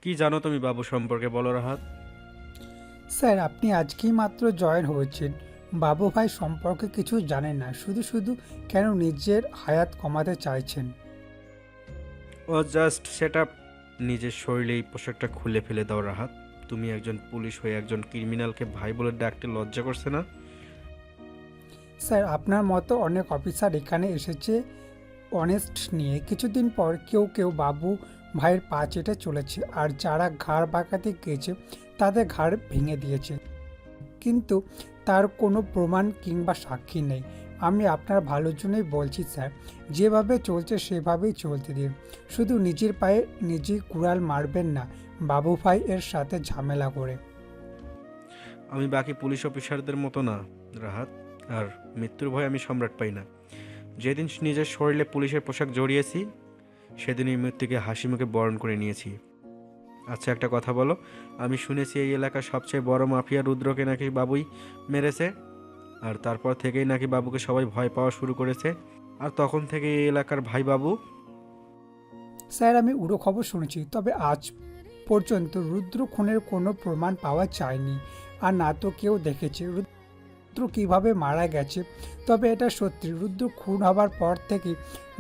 কি জানো তুমি বাবু সম্পর্কে, বলো রাহাত। স্যার, আপনি আজকেই মাত্র জয়েন হয়েছেন। বাবু ভাই সম্পর্কে কিছু জানেন না, শুধু শুধু কেন নিজের হায়াত কমাতে চাইছেন? ও জাস্ট সেট আপ। নিজের শরীরে এই পোশাকটা খুলে ফেলে দাও রাহাত। তুমি একজন পুলিশ হয়ে একজন ক্রিমিনালকে ভাই বলে ডাকতে লজ্জা করছে না? স্যার, আপনার মতো অনেক অফিসার এখানে এসেছে অনেস্ট নিয়ে। কিছুদিন পর কেউ কেউ বাবু ভাইয়ের পা চেটে চলেছে, আর যারা ঘাড় বাঁকাতে গিয়েছে তাদের ঘাড় ভেঙে দিয়েছে, কিন্তু তার কোনো প্রমাণ কিংবা সাক্ষী নেই। আমি আপনার ভালোর জন্যই বলছি স্যার, যেভাবে চলছে সেভাবেই চলতে দিন। শুধু নিজের পায়ে নিজেই কুড়াল মারবেন না বাবু ভাই এর সাথে ঝামেলা করে। আমি বাকি পুলিশ অফিসারদের মতো না রাহাত, আর মৃত্যুর ভয় আমি সম্রাট পাই না। যেদিন নিজের শরীরে পুলিশের পোশাক জড়িয়েছি সেদিনই মৃত্যুকে হাসি মুখে বরণ করে নিয়েছি। আচ্ছা, একটা কথা বলো, আমি শুনেছি এই এলাকার সবচেয়ে বড় মাফিয়া রুদ্রকে নাকি বাবুই মেরেছে, আর তারপর থেকেই নাকি বাবুকে সবাই ভয় পাওয়া শুরু করেছে, আর তখন থেকে এই এলাকার ভাই বাবু। স্যার, আমি উড়ো খবর শুনেছি, তবে আজ পর্যন্ত রুদ্র খুনের কোনো প্রমাণ পাওয়া যায়নি, আর না তো কেউ দেখেছে রুদ্র কিভাবে মারা গেছে। তবে এটা সত্যি, রুদ্র খুন হবার পর থেকে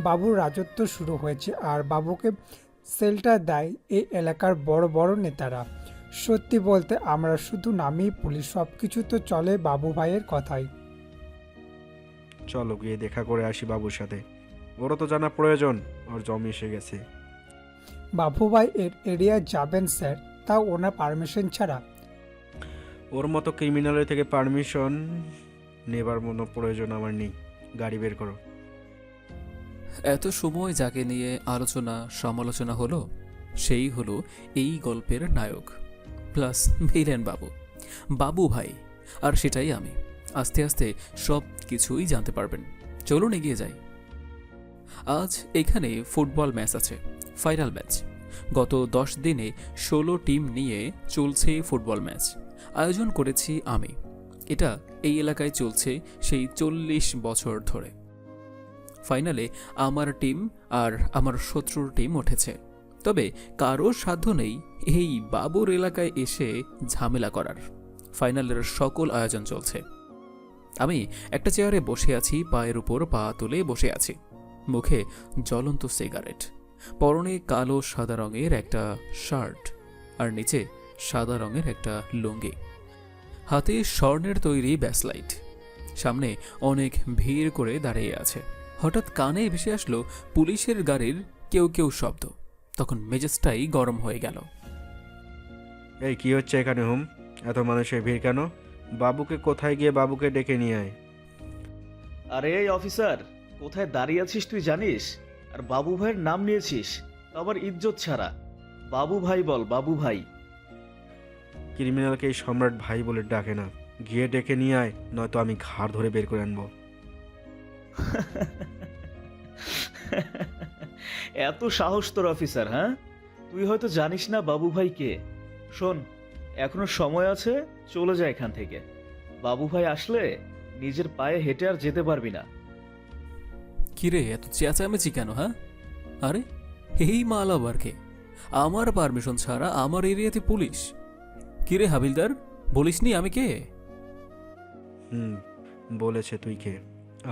বাবুর রাজত্ব শুরু হয়েছে, আর বাবুকে সেলটা দেয় এই এলাকার বড় বড় নেতারা। সত্যি বলতে আমরা শুধু নামেই পুলিশ, সব কিছু তো চলে বাবু ভাইয়ের কথাই। চলো গিয়ে দেখা করে আসি বাবুর সাথে, ওরও তো জানা প্রয়োজন, ওর জমি এসে গেছে। বাবু ভাই এর এরিয়ায় যাবেন স্যার, তাও ওনার পারমিশন ছাড়া? ওর মতো ক্রিমিনালের থেকে পারমিশন নেবার মতো প্রয়োজন আমার নেই। গাড়ি বের করো। এত সময় যাকে নিয়ে আলোচনা সমালোচনা হলো, সেই হলো এই গল্পের নায়ক প্লাস ভিলেন বাবু, বাবু ভাই। আর সেটাই আমি। আস্তে আস্তে সব কিছুই জানতে পারবেন। চলুন এগিয়ে যাই। আজ এখানে ফুটবল ম্যাচ আছে, ফাইনাল ম্যাচ। গত 10 দিনে 16 টিম নিয়ে চলছে ফুটবল ম্যাচ। আয়োজন করেছি আমি। এটা এই এলাকায় চলছে সেই 40 বছর ধরে। ফাইনালে আমার টিম আর আমার শত্রুর টিম উঠেছে, তবে কারো সাধ্য নেই এই বাবুর এলাকায় এসে ঝামেলা করার। ফাইনালের সকল আয়োজন চলছে। আমি একটা চেয়ারে বসে আছি, পায়ের উপর পা তুলে বসে আছি, মুখে জ্বলন্ত সিগারেট, পরনে কালো সাদা রঙের একটা শার্ট, আর নিচে সাদা রঙের একটা লুঙ্গি, হাতে স্বর্ণের তৈরি ব্যাসলাইট। সামনে অনেক ভিড় করে দাঁড়িয়ে আছে। হঠাৎ কানে ভেসে আসলো পুলিশের গাড়ির কেউ কেউ শব্দ। তখন মেজাজটাই গরম হয়ে গেল। এই কি হচ্ছে এখানে হুম? এত মানুষের ভিড় কেন? বাবুকে কোথায় গিয়ে বাবুকে ডেকে নিয়ে আয়। আরে এই অফিসার, কোথায় দাঁড়িয়ে আছিস তুই জানিস? আর বাবু ভাইয়ের নাম নিয়েছিস, তা আবার ইজ্জত ছাড়া। বাবু ভাই বল, বাবু ভাই। ক্রিমিনালকে এই সম্রাট ভাই বলে ডাকে না, গিয়ে ডেকে নিয়ে আয়, নয়তো আমি ঘাড় ধরে বের করে আনবো। এত সাহস তোর অফিসার, হ্যাঁ? তুই হয়তো জানিস না বাবু ভাই কে। শোন, এখনো সময় আছে, চলে যা এখান থেকে। বাবু ভাই আসলে নিজের পায়ে হেঁটে আর যেতে পারবি না। কিরে, এত চেঁচামেচি কেন? হ্যাঁ, আরে এই মাল আবার কে? আমার পারমিশন ছাড়া আমার এরিয়াতে পুলিশ? কিরে হাবিলদার, বলিসনি আমি কে? হুম, বলেছে তুই কে,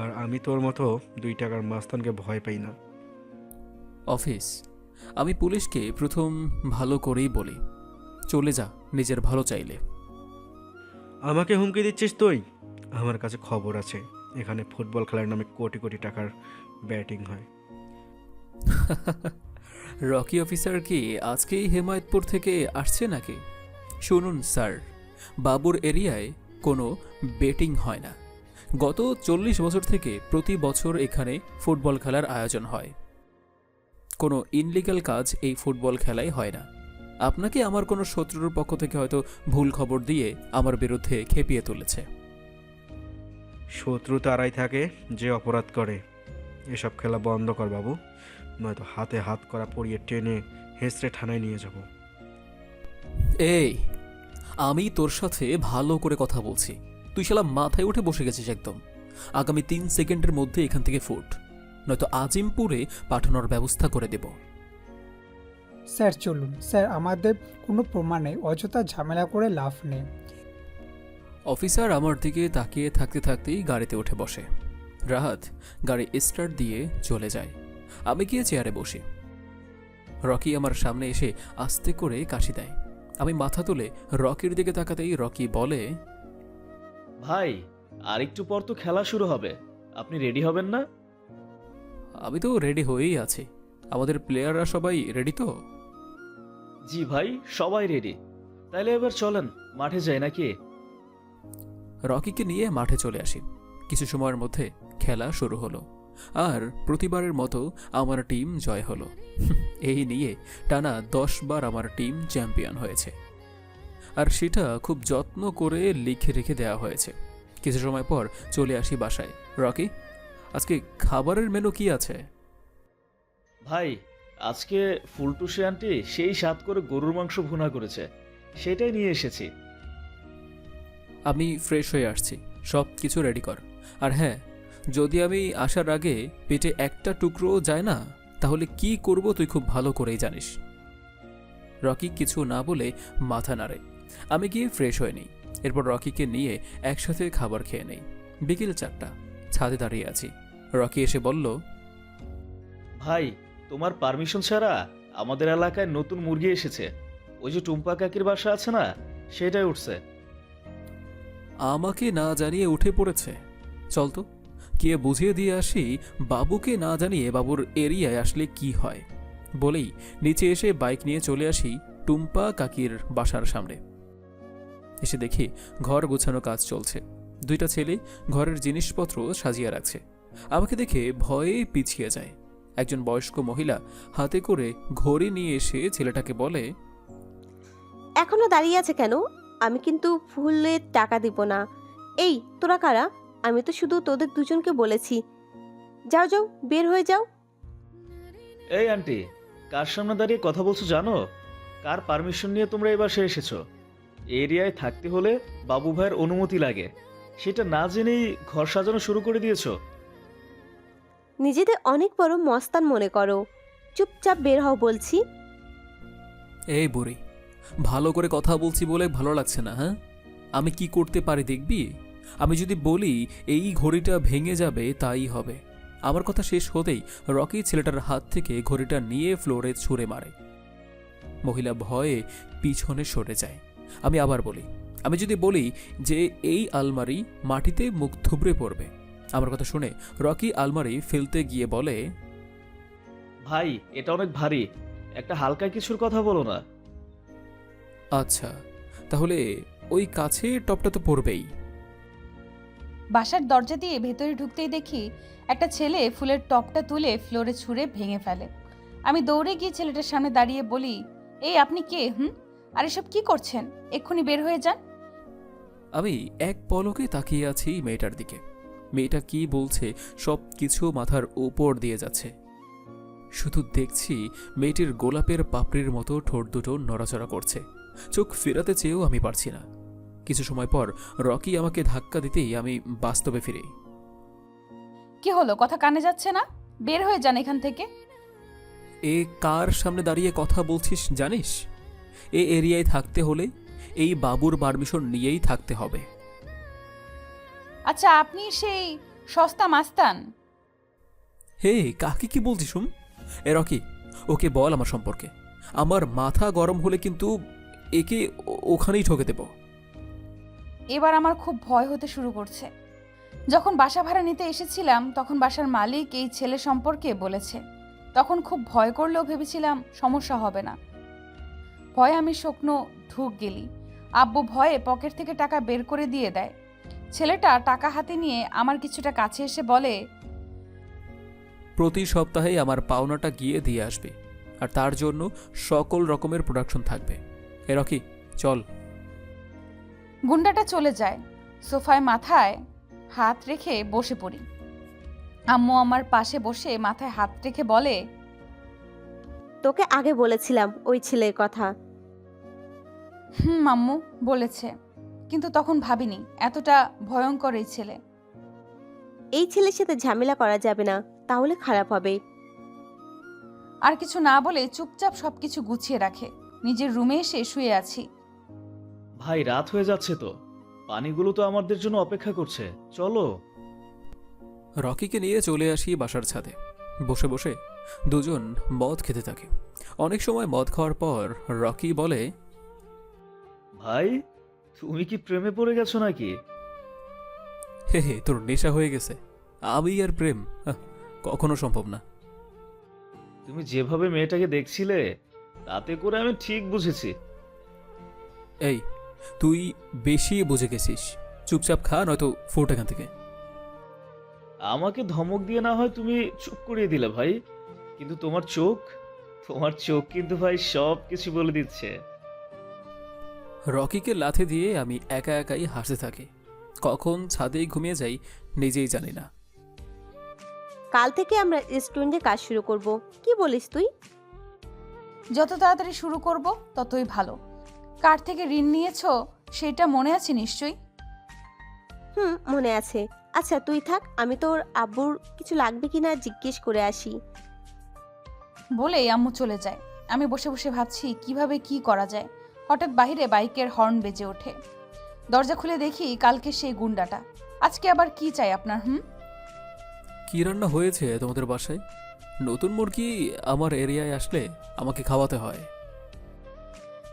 আর আমি তোর মতো 2 টাকার মাস্তানকে ভয় পাই না। অফিস, আমি পুলিশকে প্রথম ভালো করেই বলি, চলে যা নিজের ভালো চাইলে। আমাকে হুমকি দিচ্ছিস তুই? আমার কাছে খবর আছে, এখানে ফুটবল খেলার নামে কোটি কোটি টাকার ব্যাটিং হয়। রকি অফিসার কি আজকেই হেমায়তপুর থেকে আসছে নাকি? শুনুন স্যার, বাবুর এরিয়ায় কোনো বেটিং হয় না। গত 40 বছর থেকে প্রতি বছর এখানে ফুটবল খেলার আয়োজন হয়। কোনো ইনলিগাল কাজ এই ফুটবল খেলায় হয় না। আপনাকে আমার কোনো শত্রুর পক্ষ থেকে হয়তো ভুল খবর দিয়ে আমার বিরুদ্ধে খেপিয়ে তুলেছে। শত্রু তারাই থাকে যে অপরাধ করে। এসব খেলা বন্ধ কর বাবু, নয়তো হাতে হাত করা পরিয়ে টেনে হেঁচড়ে থানায় নিয়ে যাব। এই, আমি তোর সাথে ভালো করে কথা বলছি, তুই শালা মাথায় উঠে বসে গেছিস একদম। আগামী 3 সেকেন্ডের মধ্যে এখান থেকে ফুট, নয়তো আজিমপুরে পাঠানোর ব্যবস্থা করে দেব। স্যার চলুন স্যার, আমাদের কোনো প্রমাণ নেই, অযথা ঝামেলা করে লাভ নেই। অফিসার আমার দিকে তাকিয়ে থাকতে থাকতেই গাড়িতে উঠে বসে। রাহাত গাড়ি স্টার্ট দিয়ে চলে যায়। আমি গিয়ে চেয়ারে বসি। রকি আমার সামনে এসে আস্তে করে কাশি দেয়। আমি মাথা তুলে রকির দিকে তাকাতেই রকি বলে, ভাই, আর একটু পর তো খেলা শুরু হবে, আপনি রেডি হবেন না? আমি তো রেডি হয়েই আছি। আমাদের প্লেয়াররা সবাই রেডি তো? জি ভাই, সবাই রেডি। তাইলে এবার চলেন, মাঠে যাই নাকি? রকিকে নিয়ে মাঠে চলে আসি। কিছু সময়ের মধ্যে খেলা শুরু হলো, আর প্রতিবারের মতো আমার টিম জয় হলো। এই নিয়ে টানা 10 বার আমার টিম চ্যাম্পিয়ন হয়েছে, আর সেটা খুব যত্ন করে লিখে রেখে দেওয়া হয়েছে। কিছু সময় পর চলে আসি বাসায়। রকি, আজকে খাবারের মেনু কি আছে? ভাই, আজকে ফুলটুসি আন্টি সেই স্বাদ করে গরুর মাংস ভুনা করেছে, সেটাই নিয়ে এসেছি। আমি ফ্রেশ হয়ে আসছি, সব কিছু রেডি কর। আর হ্যাঁ, যদি আমি আসার আগে পেটে একটা টুকরো যায় না, তাহলে কি করব তুই খুব ভালো করেই জানিস। রকি কিছু না বলে মাথা নাড়ে। আমি গিয়ে ফ্রেশ হয়ে নিই। এরপর রকিকে নিয়ে একসাথে খাবার খেয়ে নেই। বিকেল 4টা, ছাদে দাঁড়িয়ে আছি। রকি এসে বলল, ভাই, তোমার পারমিশন ছাড়া আমাদের এলাকায় নতুন মুরগি এসেছে। ওই যে টুম্পা কাকির বাসা আছে না, সেটাই উঠছে। আমাকে না জানিয়ে উঠে পড়েছে। চল তো কে বুঝিয়ে দিয়ে আসি বাবুকে না জানিয়ে বাবুর এরিয়ায় আসলে কি হয়। বলেই নিচে এসে বাইক নিয়ে চলে আসি টুম্পা কাকির বাসার সামনে। এসে দেখি ঘর গোছানো কাজ চলছে। 2টা ছেলে ঘরের জিনিসপত্র সাজিয়ে রাখছে। আমাকে দেখে ভয়ে পিছিয়ে যায়। একজন বয়স্ক মহিলা হাতে করে ঘড়ি নিয়ে এসে ছেলেটাকে বলে, এখনো দাঁড়িয়ে আছে কেন? আমি কিন্তু ফুলের টাকা দিব না। এই তোরা কারা? আমি তো শুধু তোদের দুজনকে বলেছি। যাও যাও, বের হয়ে যাও। এই আন্টি, কার সামনে দাঁড়িয়ে কথা বলছো জানো? কার পারমিশন নিয়ে তোমরা এই বাসায় এসেছো? এরিয়ায় থাকতে হলে বাবু ভাইয়ের অনুমতি লাগে, সেটা না জেনেই ঘর সাজানো শুরু করে দিয়েছো। নিজেদের অনেক বড় মস্তান মনে করো। চুপচাপ বের হও বলছি। এই বুড়ি, ভালো করে কথা বলছি বলে ভালো লাগছে না? হ্যাঁ, আমি কি করতে পারি দেখবি? আমি যদি বলি এই ঘড়িটা ভেঙে যাবে, তাই হবে। আমার কথা শেষ হতেই রকি ছেলেটার হাত থেকে ঘড়িটা নিয়ে ফ্লোরে ছুঁড়ে মারে। মহিলা ভয়ে পিছনে সরে যায়। আমি আবার বলি, আমি যদি বলি যে এই আলমারি মাটিতে মুখ থুবড়ে পড়বে। আমার কথা শুনে রকি আলমারি ফেলতে গিয়ে বলে, ভাই, এটা অনেক ভারী, একটা হালকা কিছুর কথা বলো না। আচ্ছা তাহলে ওই কাছে টপটা তো পড়বেই। বাসার দরজা দিয়ে ভেতরে ঢুকতেই দেখি একটা ছেলে ফুলের টপটা তুলে ফ্লোরে ছুঁড়ে ভেঙে ফেলে। আমি দৌড়ে গিয়ে ছেলেটার সামনে দাঁড়িয়ে বলি, এই আপনি কে? আর এসব কি করছেন? এক্ষুনি বের হয়ে যান। আমি এক পলকে তাকিয়ে আছি মেয়েটার দিকে। মেয়েটা কি বলছে সব কিছু মাথার উপর দিয়ে যাচ্ছে। শুধু দেখছি মেয়েটির গোলাপের পাপড়ির মতো ঠোঁট দুটো নড়াচড়া করছে। চোখ ফেরাতে চেয়েও আমি পারছি না। কিছু সময় পর রকি আমাকে ধাক্কা দিতেই আমি বাস্তবে ফিরি। কি হলো, কথা কানে যাচ্ছে না? বের হয়ে যান এখান থেকে। এ কার সামনে দাঁড়িয়ে কথা বলছিস জানিস? এ এরিয়ায় থাকতে হলে এই বাবুর পারমিশন নিয়েই থাকতে হবে। আচ্ছা, আপনি সেই সস্তা মাস্তান? হে, কাকে কি বলছিস? এ রকি, ওকে বল আমার সম্পর্কে। আমার মাথা গরম হলে কিন্তু একে ওখানেই ঠকে দেব। এবার আমার খুব ভয় হতে শুরু করছে। যখন বাসা ভাড়া নিতে এসেছিলাম তখন বাসার মালিক এই ছেলে সম্পর্কে বলেছে। তখন খুব ভয় করলেও ভেবেছিলাম সমস্যা হবে না। ভয়ে আমি শুকনো ঢুক গেলি। আব্বু ভয়ে পকেট থেকে টাকা বের করে দিয়ে দেয়। ছেলেটা টাকা হাতে নিয়ে আমার কিছুটা কাছে এসে বলে, প্রতি সপ্তাহে আমার পাওনাটা গিয়ে দিয়ে আসবে, আর তার জন্য সকল রকমের প্রোডাকশন থাকবে। এ রকি, চল। গুন্ডাটা চলে যায়। সোফায় মাথায় হাত রেখে বসে পড়ি। আম্মু আমার পাশে বসে মাথায় হাত রেখে বলে, তোকে আগে বলেছিলাম ওই ছেলের কথা। আম্মু বলেছে, কিন্তু তখন ভাবিনি এতটা ভয়ঙ্কর এই ছেলে। এই ছেলের সাথে ঝামেলা করা যাবে না, তাহলে খারাপ হবে। আর কিছু না বলে চুপচাপ সবকিছু গুছিয়ে রাখে। নিজের রুমে এসে শুয়ে আছি। ভাই রাত হয়ে যাচ্ছে তো, পানিগুলো তো আমাদের জন্য অপেক্ষা করছে, চলো। রকিকে নিয়ে চলে আসি বাসার ছাদে। বসে বসে দুজন মদ খেতে থাকে। অনেক সময় মদ খাওয়ার পর রকি বলে, ভাই তুমি কি প্রেমে পড়ে গেছো নাকি? হে হে, তোর নেশা হয়ে গেছে। আমি আর প্রেম কখনো সম্ভব না। তুমি যেভাবে মেয়েটাকে দেখছিলে তাতে করে আমি ঠিক বুঝেছি। এই, তুই বেশি বুঝে গেছিস। চুপচাপ খা, নয়তো ফোট এখান থেকে। আমাকে ধমক দিয়ে না হয় তুমি চুপ করিয়ে দিলে ভাই, কিন্তু তোমার চোখ কিন্তু ভাই সব কিছু বলে দিচ্ছে। রকিকে লাথি দিয়ে আমি একা একাই হাসতে থাকি। কখন ছাদেই ঘুমিয়ে যাই নিজেই জানি না। কাল থেকে আমরা রেস্টুরেন্টে কাজ শুরু করব, কি বলিস তুই? যত তাড়াতাড়ি শুরু করব ততই ভালো। কার থেকে ঋণ নিয়েছো সেটা মনে আছে নিশ্চয়ই? মনে আছে। আচ্ছা তুই থাক, আমি তোর আব্বুর কিছু লাগবে কিনা জিজ্ঞেস করে আসি। বলেই আম্মু চলে যায়। আমি বসে বসে ভাবছি কিভাবে কি করা যায়। হঠাৎ বাইরে বাইকের হর্ন বেজে ওঠে। দরজা খুলে দেখি কালকে সেই গুন্ডাটা। আজকে আবার কি চাই আপনার? কি রান্না হয়েছে তোমাদের বাসায়? নতুন মুরগি আমার এরিয়ায় আসলে আমাকে খাওয়াতে হয়।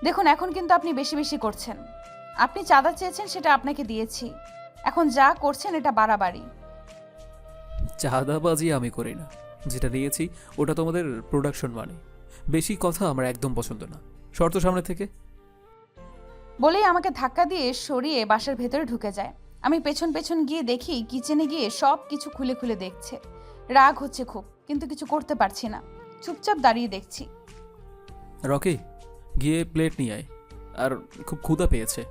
দেখুন, এখন কিন্তু আপনি বেশি বেশি করছেন। আপনি চাঁদা চেয়েছেন, সেটা আপনাকে দিয়েছি। এখন যা করছেন এটা বাড়াবাড়ি। চাঁদাবাজি আমি করি না। যেটা নিয়েছি ওটা তোমাদের প্রোডাকশন মানে। বেশি কথা আমার একদম পছন্দ না। শর্ত সামনে থেকে। বলেই আমাকে ধাক্কা দিয়ে সরিয়ে বাসার ভেতরে ঢুকে যায়। আমি পেছন পেছন গিয়ে দেখি কিচেনে গিয়ে সব কিছু খুলে খুলে দেখছে। রাগ হচ্ছে খুব, কিন্তু কিছু করতে পারছি না। চুপচাপ দাঁড়িয়ে দেখছি। রকি, গিয়ে প্লেট নিয়ে আয়। আর খুব ক্ষুধা পেয়েছে।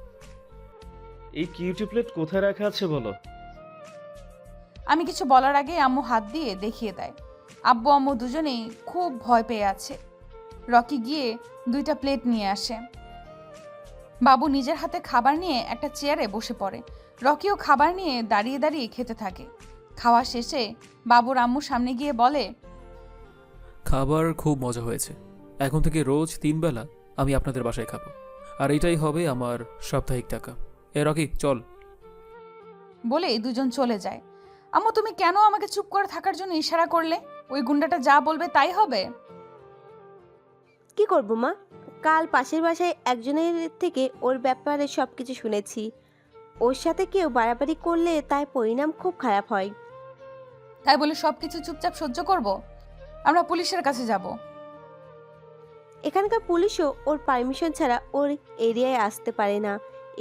এই কিউটি প্লেট কোথায় রাখা আছে বলো? আমি কিছু বলার আগে আম্মু হাত দিয়ে দেখিয়ে দেয়। আব্বু আম্মু দুজনেই খুব ভয় পেয়ে আছে। রকি গিয়ে 2টা প্লেট নিয়ে আসে। বাবু নিজের হাতে খাবার নিয়ে একটা চেয়ারে বসে পড়ে। রকিও খাবার নিয়ে দাঁড়িয়ে দাঁড়িয়ে খেতে থাকে। খাওয়া শেষে বাবুর আম্মুর সামনে গিয়ে বলে, খাবার খুব মজা হয়েছে। এখন থেকে রোজ 3 বেলা আমি আপনাদের বাসায় খাবো। আর এটাই হবে আমার সাপ্তাহিক টাকা। রকি চল। বলেই দুজন চলে যায়। আম্মু, তুমি কেন আমাকে চুপ করে থাকার জন্য ইশারা করলে? ওই গুন্ডাটা যা বলবে তাই হবে? কি করব মা, কাল পাশের বাসায় একজনের থেকে ওর ব্যাপারে সব কিছু শুনেছি। ওর সাথে কেউ বাড়াবাড়ি করলে তার পরিণাম খুব খারাপ হয়। তাই বলে সবকিছু চুপচাপ সহ্য করব? আমরা পুলিশের কাছে যাব। এখানকার পুলিশও ওর পারমিশন ছাড়া ওর এরিয়ায় আসতে পারে না।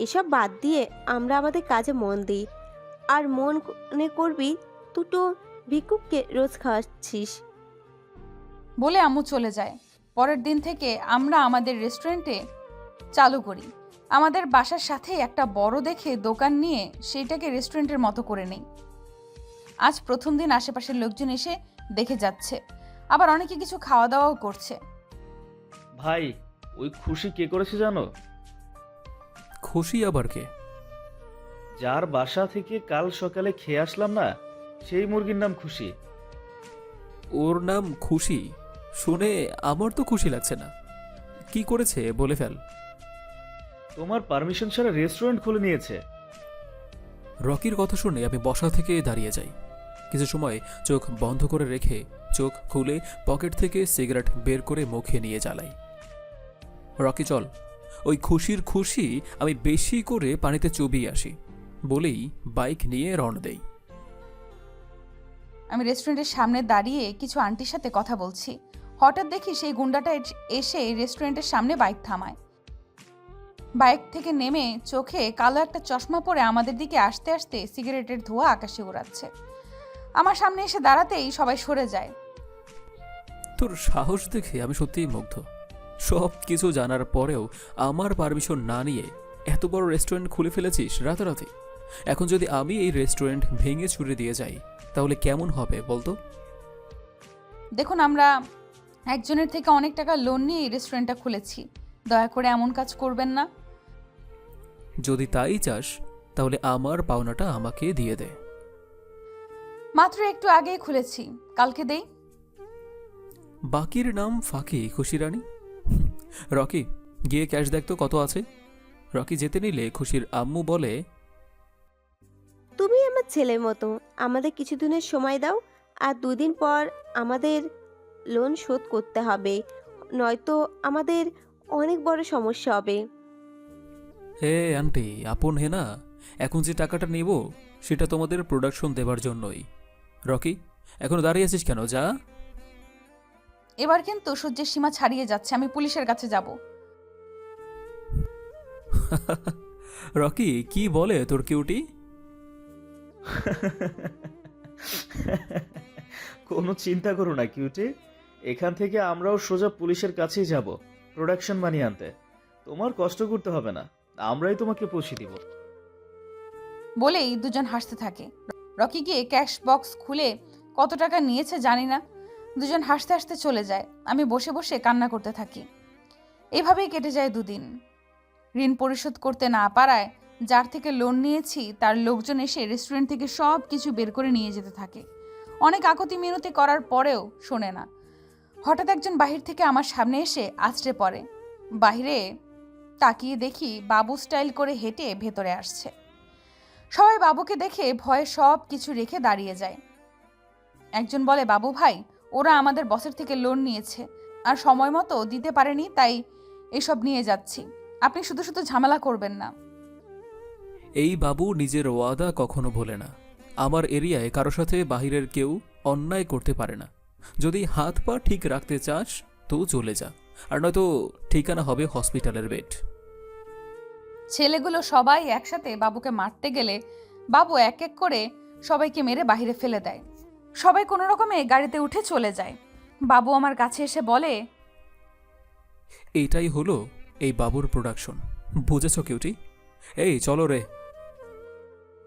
এসব বাদ দিয়ে আমরা আমাদের কাজে মন দিই। আর মনে করবি দুটো ভিক্ষুককে রোজ খাওয়াচ্ছিস। বলে আম্মু চলে যায়। পরের দিন থেকে আমরা আমাদের রেস্টুরেন্টে চালু করি। আমাদের বাসার সাথেই একটা বড় দেখে দোকান নিয়ে সেইটাকে রেস্টুরেন্টের মতো করে নেই। আজ প্রথম দিন আশেপাশের লোকজন এসে দেখে যাচ্ছে, আবার অনেকে কিছু খাওয়া দাওয়াও করছে। ভাই ওই খুশি কে করেছে জানো? খুশি আবার কে? যার বাসা থেকে কাল সকালে খেয়ে আসলাম না, সেই মুরগির নাম খুশি। ওর নাম খুশি? শুনে আমার তো খুশি লাগছে না। কি করেছে বলে ফেল। তোমার পারমিশন ছাড়া রেস্টুরেন্ট খুলে নিয়েছে। রকির কথা শুনে আমি বসা থেকে দাঁড়িয়ে যাই। কিছু সময় চোখ বন্ধ করে রেখে চোখ খুলে পকেট থেকে সিগারেট বের করে মুখে নিয়ে জ্বালাই। রকি চল, ওই খুশির খুশি আমি বেশি করে পানিতে চুবিয়ে আসি। বলেই বাইক নিয়ে রওনা দেই। আমি রেস্টুরেন্টের সামনে দাঁড়িয়ে কিছু আন্টির সাথে কথা বলছি। হঠাৎ দেখি সেই গুন্ডাটা এসে রেস্টুরেন্টের সামনে বাইক থামায়। বাইক থেকে নেমে চোখে কালো একটা চশমা পরে আমাদের দিকে আসতে আসতে সিগারেটের ধোঁয়া আকাশে উড়াচ্ছে। আমার সামনে এসে দাঁড়াতেই সবাই সরে যায়। তোর সাহস দেখে আমি সত্যিই মুগ্ধ। সব কিছু জানার পরেও আমার পারমিশন না নিয়ে এত বড় রেস্টুরেন্ট খুলে ফেলেছিস রাতারাতি। এখন যদি আমি এই রেস্টুরেন্ট ভেঙে চুরে দিয়ে যাই তাহলে কেমন হবে বলতো? দেখুন, আমরা একজনের থেকে অনেক টাকা লোন নিয়ে এই রেস্টুরেন্টটা খুলেছি। দয়া করে এমন কাজ করবেন না। যদি তাই চাস তাহলে আমার পাওনাটা আমাকে দিয়ে দে। মাত্র একটু আগেই খুলেছি, কালকে দেই। বাকির নাম ফাঁকি খুশি রানী। রকি, গিয়ে ক্যাশ দেখতো কত আছে। রকি যেতে নিলে খুশির আম্মু বলে, তুমি আমার ছেলের মতো, আমাদের কিছু দিনের সময় দাও, আর 2 দিন পর আমাদের লোন শোধ করতে হবে, নয়তো আমাদের অনেক বড় সমস্যা হবে। হে আন্টি, আপন হে না, এখন যে টাকাটা নেব সেটা তোমাদের প্রোডাকশন দেবার জন্যই। রকি, এখন দাঁড়িয়ে আছিস কেন, যা। এবার কিন্তু সহ্যের সীমা ছাড়িয়ে যাচ্ছে, আমি পুলিশের কাছে যাব। রকি, কি বলে তোর কিউটি? কোনো চিন্তা করো না কিউটি, এখান থেকে আমরাও সোজা পুলিশের কাছেই যাব প্রোডাকশন মানি আনতে। তোমার কষ্ট করতে হবে না, আমরাই তোমাকে পৌঁছে দিব। বলেই দুজন হাসতে থাকে। রকি গিয়ে ক্যাশ বক্স খুলে কত টাকা নিয়েছে জানি না, দুজন হাসতে হাসতে চলে যায়। আমি বসে বসে কান্না করতে থাকি। এভাবেই কেটে যায় 2 দিন। ঋণ পরিশোধ করতে না পারায় যার থেকে লোন নিয়েছি তার লোকজন এসে রেস্টুরেন্ট থেকে সব কিছু বের করে নিয়ে যেতে থাকে। অনেক আকুতি মিনতি করার পরেও শোনে না। হঠাৎ একজন বাহির থেকে আমার সামনে এসে আছড়ে পড়ে। বাহিরে তাকিয়ে দেখি বাবু স্টাইল করে হেঁটে ভেতরে আসছে। সবাই বাবুকে দেখে ভয়ে সব কিছু রেখে দাঁড়িয়ে যায়। একজন বলে, বাবু ভাই, ওরা আমাদের বসের থেকে লোন নিয়েছে আর সময় মতো দিতে পারেনি, তাই এসব নিয়ে যাচ্ছি। আপনি শুধু শুধু ঝামেলা করবেন না। এই বাবু নিজের ওয়াদা কখনো ভোলে না। আমার এরিয়ায় কারো সাথে বাহিরের কেউ অন্যায় করতে পারে না। যদি হাত পা ঠিক রাখতে চাস তো চলে যা, আর নয়তো ঠিকানা হবে হসপিটালের বেড। ছেলেগুলো সবাই একসাথে বাবুকে মারতে গেলে বাবু এক এক করে সবাইকে মেরে বাইরে ফেলে দেয়। সবাই কোনো রকমে গাড়িতে উঠে চলে যায়। বাবু আমার কাছে এসে বলে, এইটাই হলো এই বাবুর প্রোডাকশন, বুঝেছ কিউটি? এই চলো রে।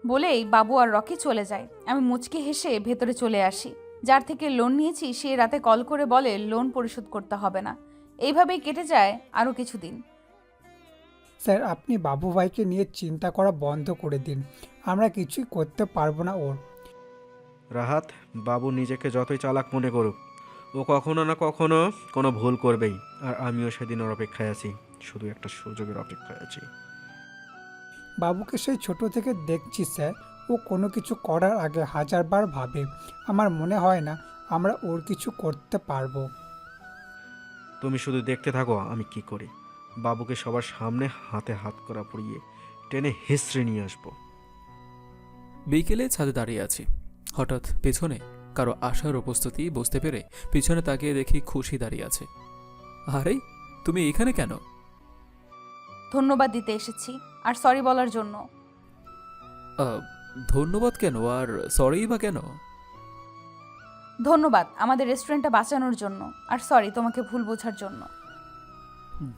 বলেই বাবু আর রকি চলে যায়। আমি মুচকি হেসে ভেতরে চলে আসি। যার থেকে লোন নিয়েছি সে রাতে কল করে বলে লোন পরিশোধ করতে হবে না। এইভাবেই কেটে যায় আরও কিছুদিন। স্যার, আপনি বাবু ভাইকে নিয়ে চিন্তা করা বন্ধ করে দিন, আমরা কিছুই করতে পারবো না ওর। রাহাত, বাবু নিজেকে যতই চালাক মনে করুক, ও কখনো না কখনো কোনো ভুল করবেই। আর আমিও সেদিন ওর অপেক্ষায় আছি, শুধু একটা সুযোগের অপেক্ষায় আছি। বাবুকে সেই ছোট থেকে দেখছি স্যার, ও কোনো কিছু করার আগে 1000বার ভাবে। আমার মনে হয় না আমরা ওর কিছু করতে পারবো। তুমি শুধু দেখতে থাকো আমি কি করি। বাবুকে সবার সামনে হাতে হাত করা পরিয়ে টেনে হিস্ট্রি নিয়ে আসবো। বিকেলে ছাদে দাঁড়িয়ে আছি, হঠাৎ পেছনে কারো আসার উপস্থিতি বুঝতে পেরে পিছনে তাকিয়ে দেখি খুশি দাঁড়িয়ে আছে। আরে, তুমি এখানে কেন? ধন্যবাদ দিতে এসেছি, আর সরি বলার জন্য। ধন্যবাদ কেন, আর সরি বা কেন? ধন্যবাদ আমাদের রেস্টুরেন্টটা বাঁচানোর জন্য, আর সরি তোমাকে ভুল বোঝার জন্য।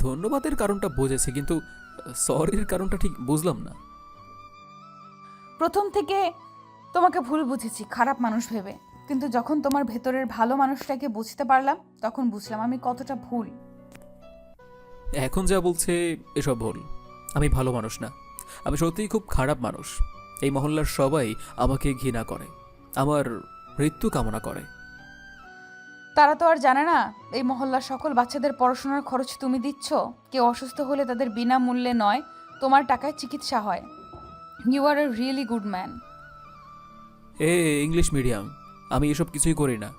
ধন্যবাদের কারণটা বুঝেছি, কিন্তু সরির কারণটা ঠিক বুঝলাম না। প্রথম থেকে তোমাকে ভুল বুঝেছি, খারাপ মানুষ ভেবে, কিন্তু যখন তোমার ভেতরের ভালো মানুষটাকে বুঝতে পারলাম তখন বুঝলাম আমি কতটা ভুল। এখন যা বলছে এসব ভুল। আমি ভালো মানুষ না, আমি সত্যিই খুব খারাপ মানুষ। এই মহল্লার সবাই আমাকে ঘৃণা করে, আমার মৃত্যু কামনা করে। তারা তো আর জানে না এই মহল্লার সকল বাচ্চাদের পড়াশোনার খরচ তুমি দিচ্ছ। কেউ অসুস্থ হলে তাদের বিনামূল্যে নয়, তোমার টাকায় চিকিৎসা হয়। You are a really good man. A English medium, আমি এসব কিছুই করি না।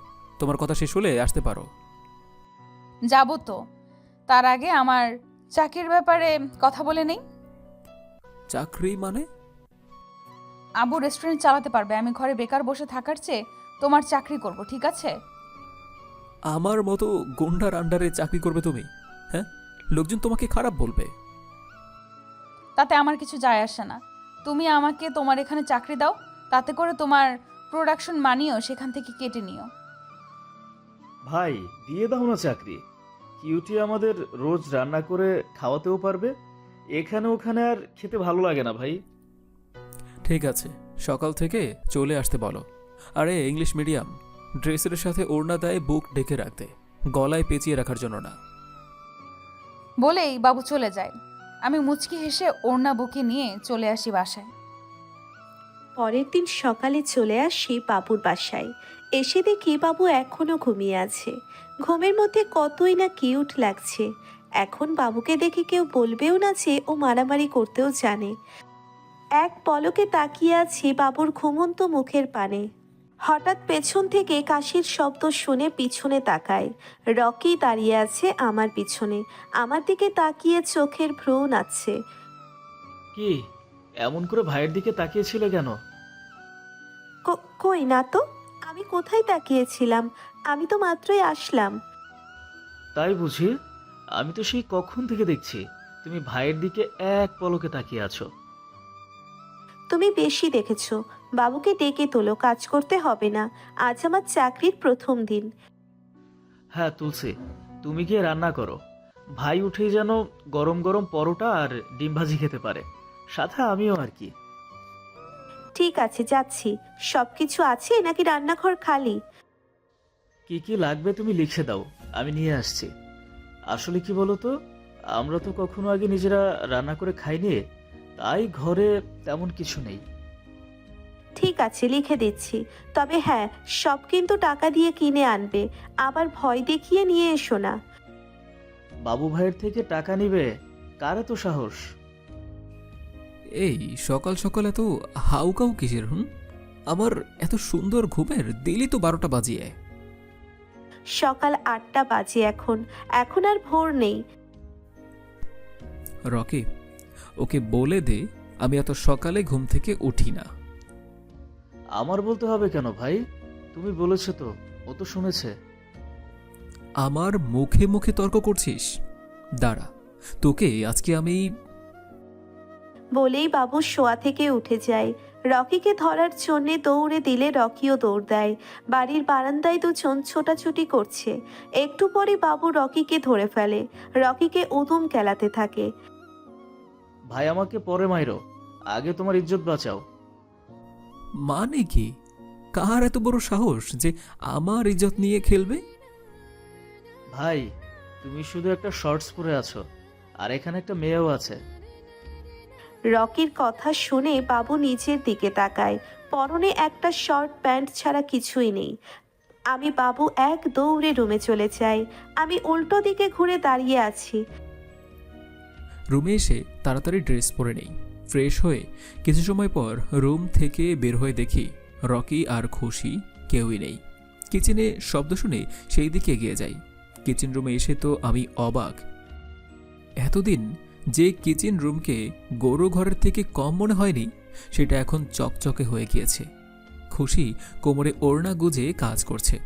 তোমার কথা শেষ হলে আসতে পারো। যাবো তো, তার আগে আমার চাকরির ব্যাপারে কথা বলে নেই। চাকরি মানে? আবু রেস্টুরেন্ট চালাতে পারবে, আমি ঘরে বেকার বসে থাকার চেয়ে তোমার চাকরি করব, ঠিক আছে? আমার মতো গুন্ডার আন্ডারে চাকরি করবে তুমি? হ্যাঁ, লোকজন তোমাকে খারাপ বলবে। তাতে আমার কিছু যায় আসে না। তুমি আমাকে তোমার এখানে চাকরি দাও, তাতে করে তোমার প্রোডাকশন মানিও সেখান থেকে কেটে নিও। ভাই, দিয়ে দাও না চাকরি। কিউটি আমাদের রোজ রান্না করে খাওয়াতেও পারবে। এখানে ওখানে আর খেতে ভালো লাগে না ভাই। ঠিক আছে, সকাল থেকে চলে আসতে বলো। আরে ইংলিশ মিডিয়াম, ড্রেসের সাথে ওড়না দেয় বুক ঢেকে রাখতে, গলায় পেঁচিয়ে রাখার জন্য না। বলেই বাবু চলে যায়। আমি মুচকি হেসে ওড়না বুকে নিয়ে চলে আসি বাসায়। পরের দিন সকালে চলে আসি বাবুর বাসায়। এসে দেখি বাবু এখনো ঘুমিয়ে আছে। ঘুমের মধ্যে কতই না কিউট লাগছে। এখন বাবুকে দেখে কেউ বলবেও না যে ও মারামারি করতেও জানে। এক পলকে তাকিয়ে আছি বাবুর ঘুমন্ত মুখের পানে। হঠাৎ পেছন থেকে কাশির শব্দ শুনে পিছনে তাকাই। রকি দাঁড়িয়ে আছে আমার পিছনে, আমার দিকে তাকিয়ে চোখের ভ্রু নাচছে। কি এমন করে ভাইয়ের দিকে তাকিয়েছিলে কেন? কই না তো, আমি কোথায় তাকিয়েছিলাম? আমি তো মাত্রই আসলাম। তাই বুঝি? আমি তো সেই কখন থেকে দেখছি তুমি ভাইয়ের দিকে এক পলকে তাকিয়ে আছো। তুমি বেশি দেখেছো। বাবুকে ডেকে তোলো, কাজ করতে হবে না। আজ আমার চাকরির প্রথম দিন। হ্যাঁ তুলসী, তুমি গিয়ে রান্না করো। ভাই উঠেই যেন গরম গরম পরোটা আর ডিম ভাজি খেতে পারে, সাথে আমিও আর কি। ঠিক আছে, যাচ্ছি। সবকিছু আছে নাকি রান্নাঘর খালি? কি কি লাগবে তুমি লিখে দাও, আমি নিয়ে আসছি। আসলে কি বলো তো, আমরা তো কখনো আগে নিজেরা রান্না করে খাইনি, তাই ঘরে তেমন কিছু নেই। ঠিক আছে, লিখে দিচ্ছি। তবে হ্যাঁ, সব কিন্তু টাকা দিয়ে কিনে আনবে। আবার ভয় দেখিয়ে নিয়ে এসো না। বাবু ভাইয়ের থেকে টাকা নিবে? কার এত সাহস? এই সকাল সকাল এত হাউকাউ কিসের? আমার এত সুন্দর ঘুমের দিলি তো 12টা বাজিয়ে। সকাল 8টা বাজে এখন। এখন আর ভোর নেই। রকি, ওকে বলে দে আমি এত সকালে ঘুম থেকে উঠি না। আমার বলতে হবে কেন ভাই? তুমি বলেছো তো, ও তো শুনেছে। আমার মুখে মুখে তর্ক করছিস? দাঁড়া, তোকে আজকে আমি। বলেই বাবু শোয়া থেকে উঠে যায়। রকিকে ধরার জন্যে দৌড়ে দিলে রকিও দৌড় দেয়। বাড়ির বারান্দায় দুজন ছোটাছুটি করছে। একটু পরে বাবু রকিকে ধরে ফেলে। রকিকে উধুম কেলাতে থাকে। ভাই আমাকে পরে মাইরো, আগে তোমার ইজ্জত বাঁচাও। মানে কি? কার এত বড় সাহস যে আমার ইজ্জত নিয়ে খেলবে? ভাই তুমি শুধু একটা শর্টস পরে আছো, আর এখানে একটা মেয়েও আছে। রকির কথা শুনে বাবু নিচের দিকে তাকায়। পরনে একটা শর্ট প্যান্ট ছাড়া কিছুই নেই। আমি বাবু এক দৌড়ে রুমে চলে যাই। আমি উল্টো দিকে ঘুরে দাঁড়িয়ে আছি। রুমে এসে তাড়াতাড়ি ড্রেস পরে নেই। ফ্রেশ হয়ে কিছু সময় পর রুম থেকে বের হয়ে দেখি রকি আর খুশি কেউই নেই। কিচেনে শব্দ শুনে সেই দিকে এগিয়ে যাই। কিচেন রুমে এসে তো আমি অবাক। এতদিন যে কিচেন রুমকে গরু ঘরের থেকে কম মনে হয়নি, সেটা এখন চকচকে হয়ে গিয়েছে। খুশি কোমরে ওড়না গুজে কাজ করছে।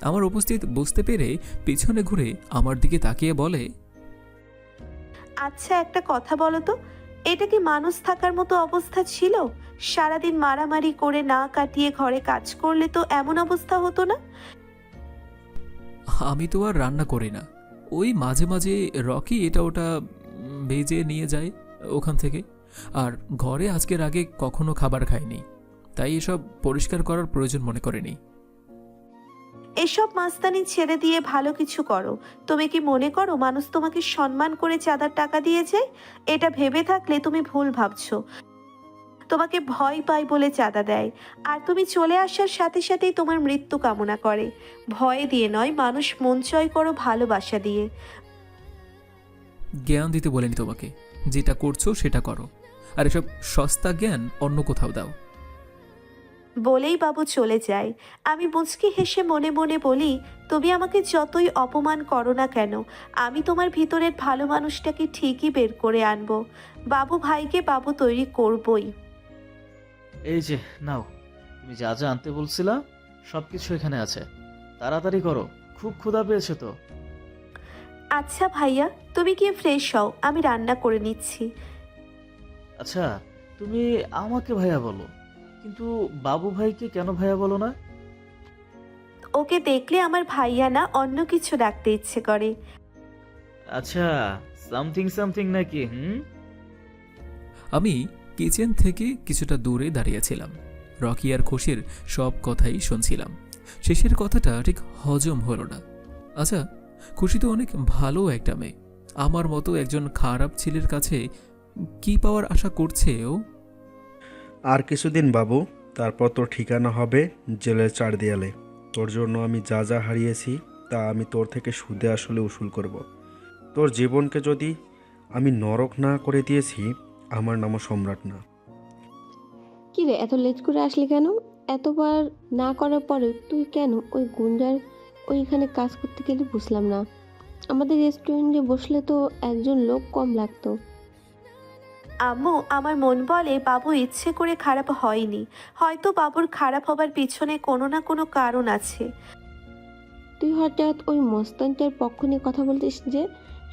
আমার উপস্থিত বুঝতে পেরে পিছনে ঘুরে আমার দিকে তাকিয়ে বলে, আচ্ছা একটা কথা বলো তো, এটা কি মানুষ থাকার মতো অবস্থা ছিল? সারাদিন মারামারি করে না কাটিয়ে ঘরে কাজ করলে তো এমন অবস্থা হতো না। আমি তো আর রান্না করি না, ওই মাঝে মাঝে রকি এটা ওটা ভেজে নিয়ে যায় ওখান থেকে। আর ঘরে আজকের আগে কখনো খাবার খাইনি, তাই এসব পরিষ্কার করার প্রয়োজন মনে করেনি। এসব মাস্তানি ছেড়ে দিয়ে ভালো কিছু করো। তুমি কি মনে করো মানুষ তোমাকে সম্মান করে চাঁদার টাকা দিয়ে যায়? এটা ভেবে থাকলে তুমি ভুল ভাবছো। তোমাকে ভয় পায় বলে চাঁদা দেয়, আর তুমি চলে আসার সাথে সাথেই তোমার মৃত্যু কামনা করে। ভয় দিয়ে নয়, মানুষ মন জয় করো ভালোবাসা দিয়ে। জ্ঞান দিতে বলেনি তোমাকে, যেটা করছো সেটা করো, আর এসব সস্তা জ্ঞান অন্য কোথাও দাও। বলেই বাবু চলে যায়। আমি মুচকি হেসে মনে মনে বলি, তুমি আমাকে যতই অপমান করো না কেন, আমি তোমার ভিতরের ভালো মানুষটাকে ঠিকই বের করে আনবো। বাবু ভাইকে বাবু তৈরি করবই। এই যে নাও, তুমি যা যা আনতে বলছিলা সবকিছু এখানে আছে, তাড়াতাড়ি করো, খুব ক্ষুধা পেয়েছে তো। আচ্ছা ভাইয়া, তুমি গিয়ে ফ্রেশ হও, আমি রান্না করে নিচ্ছি। আচ্ছা তুমি আমাকে ভাইয়া বলো, কিন্তু বাবু ভাইকে কেন ভাইয়া বলো না? ওকে দেখলে আমার ভাইয়া না অন্য কিছু ডাকতে ইচ্ছে করে। আচ্ছা, সামথিং সামথিং নাকি? আমি কিচেন থেকে কিছুটা দূরে দাঁড়িয়েছিলাম। রকি আর খুশির সব কথাই শুনছিলাম। শেষের কথাটা ঠিক হজম হলো না। আচ্ছা, খুশি তো অনেক ভালো একটা মেয়ে, আমার মতো একজন খারাপ ছেলের কাছে কি পাওয়ার আশা করছে ও? আর কিছুদিন বাবু, তারপর তোর ঠিকানা হবে জেলের চার দেয়ালে। তোর জন্য আমি যা যা হারিয়েছি তা আমি তোর থেকে সুদে আসলে উসুল করব। তোর জীবনকে যদি আমি নরক না করে দিয়েছি, আমার নামও সম্রাট না। কি রে, এত লেট করে আসলি কেন? এতবার না করার পরে তুই কেন ওই গুঞ্জার ওইখানে কাজ করতে গেলে বুঝলাম না। আমাদের রেস্টুরেন্টে বসলে তো একজন লোক কম লাগতো। আম্মু, আমার মন বলে বাবু ইচ্ছে করে খারাপ হয়নি। হয়তো বাবুর খারাপ হবার পিছনে কোনো না কোনো কারণ আছে। তুই হঠাৎ ওই মস্তানটার পক্ষ নিয়ে কথা বলতিস যে?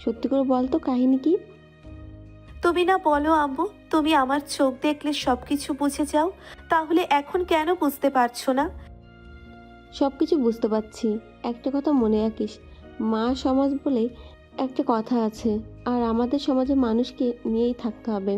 সত্যি করে বল তো, কাহিনী কি? তুমি না বলো আম্মু, তুমি আমার চোখ দেখলে সব কিছু বুঝে যাও, তাহলে এখন কেন বুঝতে পারছো না? সব কিছু বুঝতে পারছি। একটা কথা মনে রাখিস, মা সমাজ বলে একটা কথা আছে, আর আমাদের সমাজের মানুষকে নিয়েই থাকতে হবে।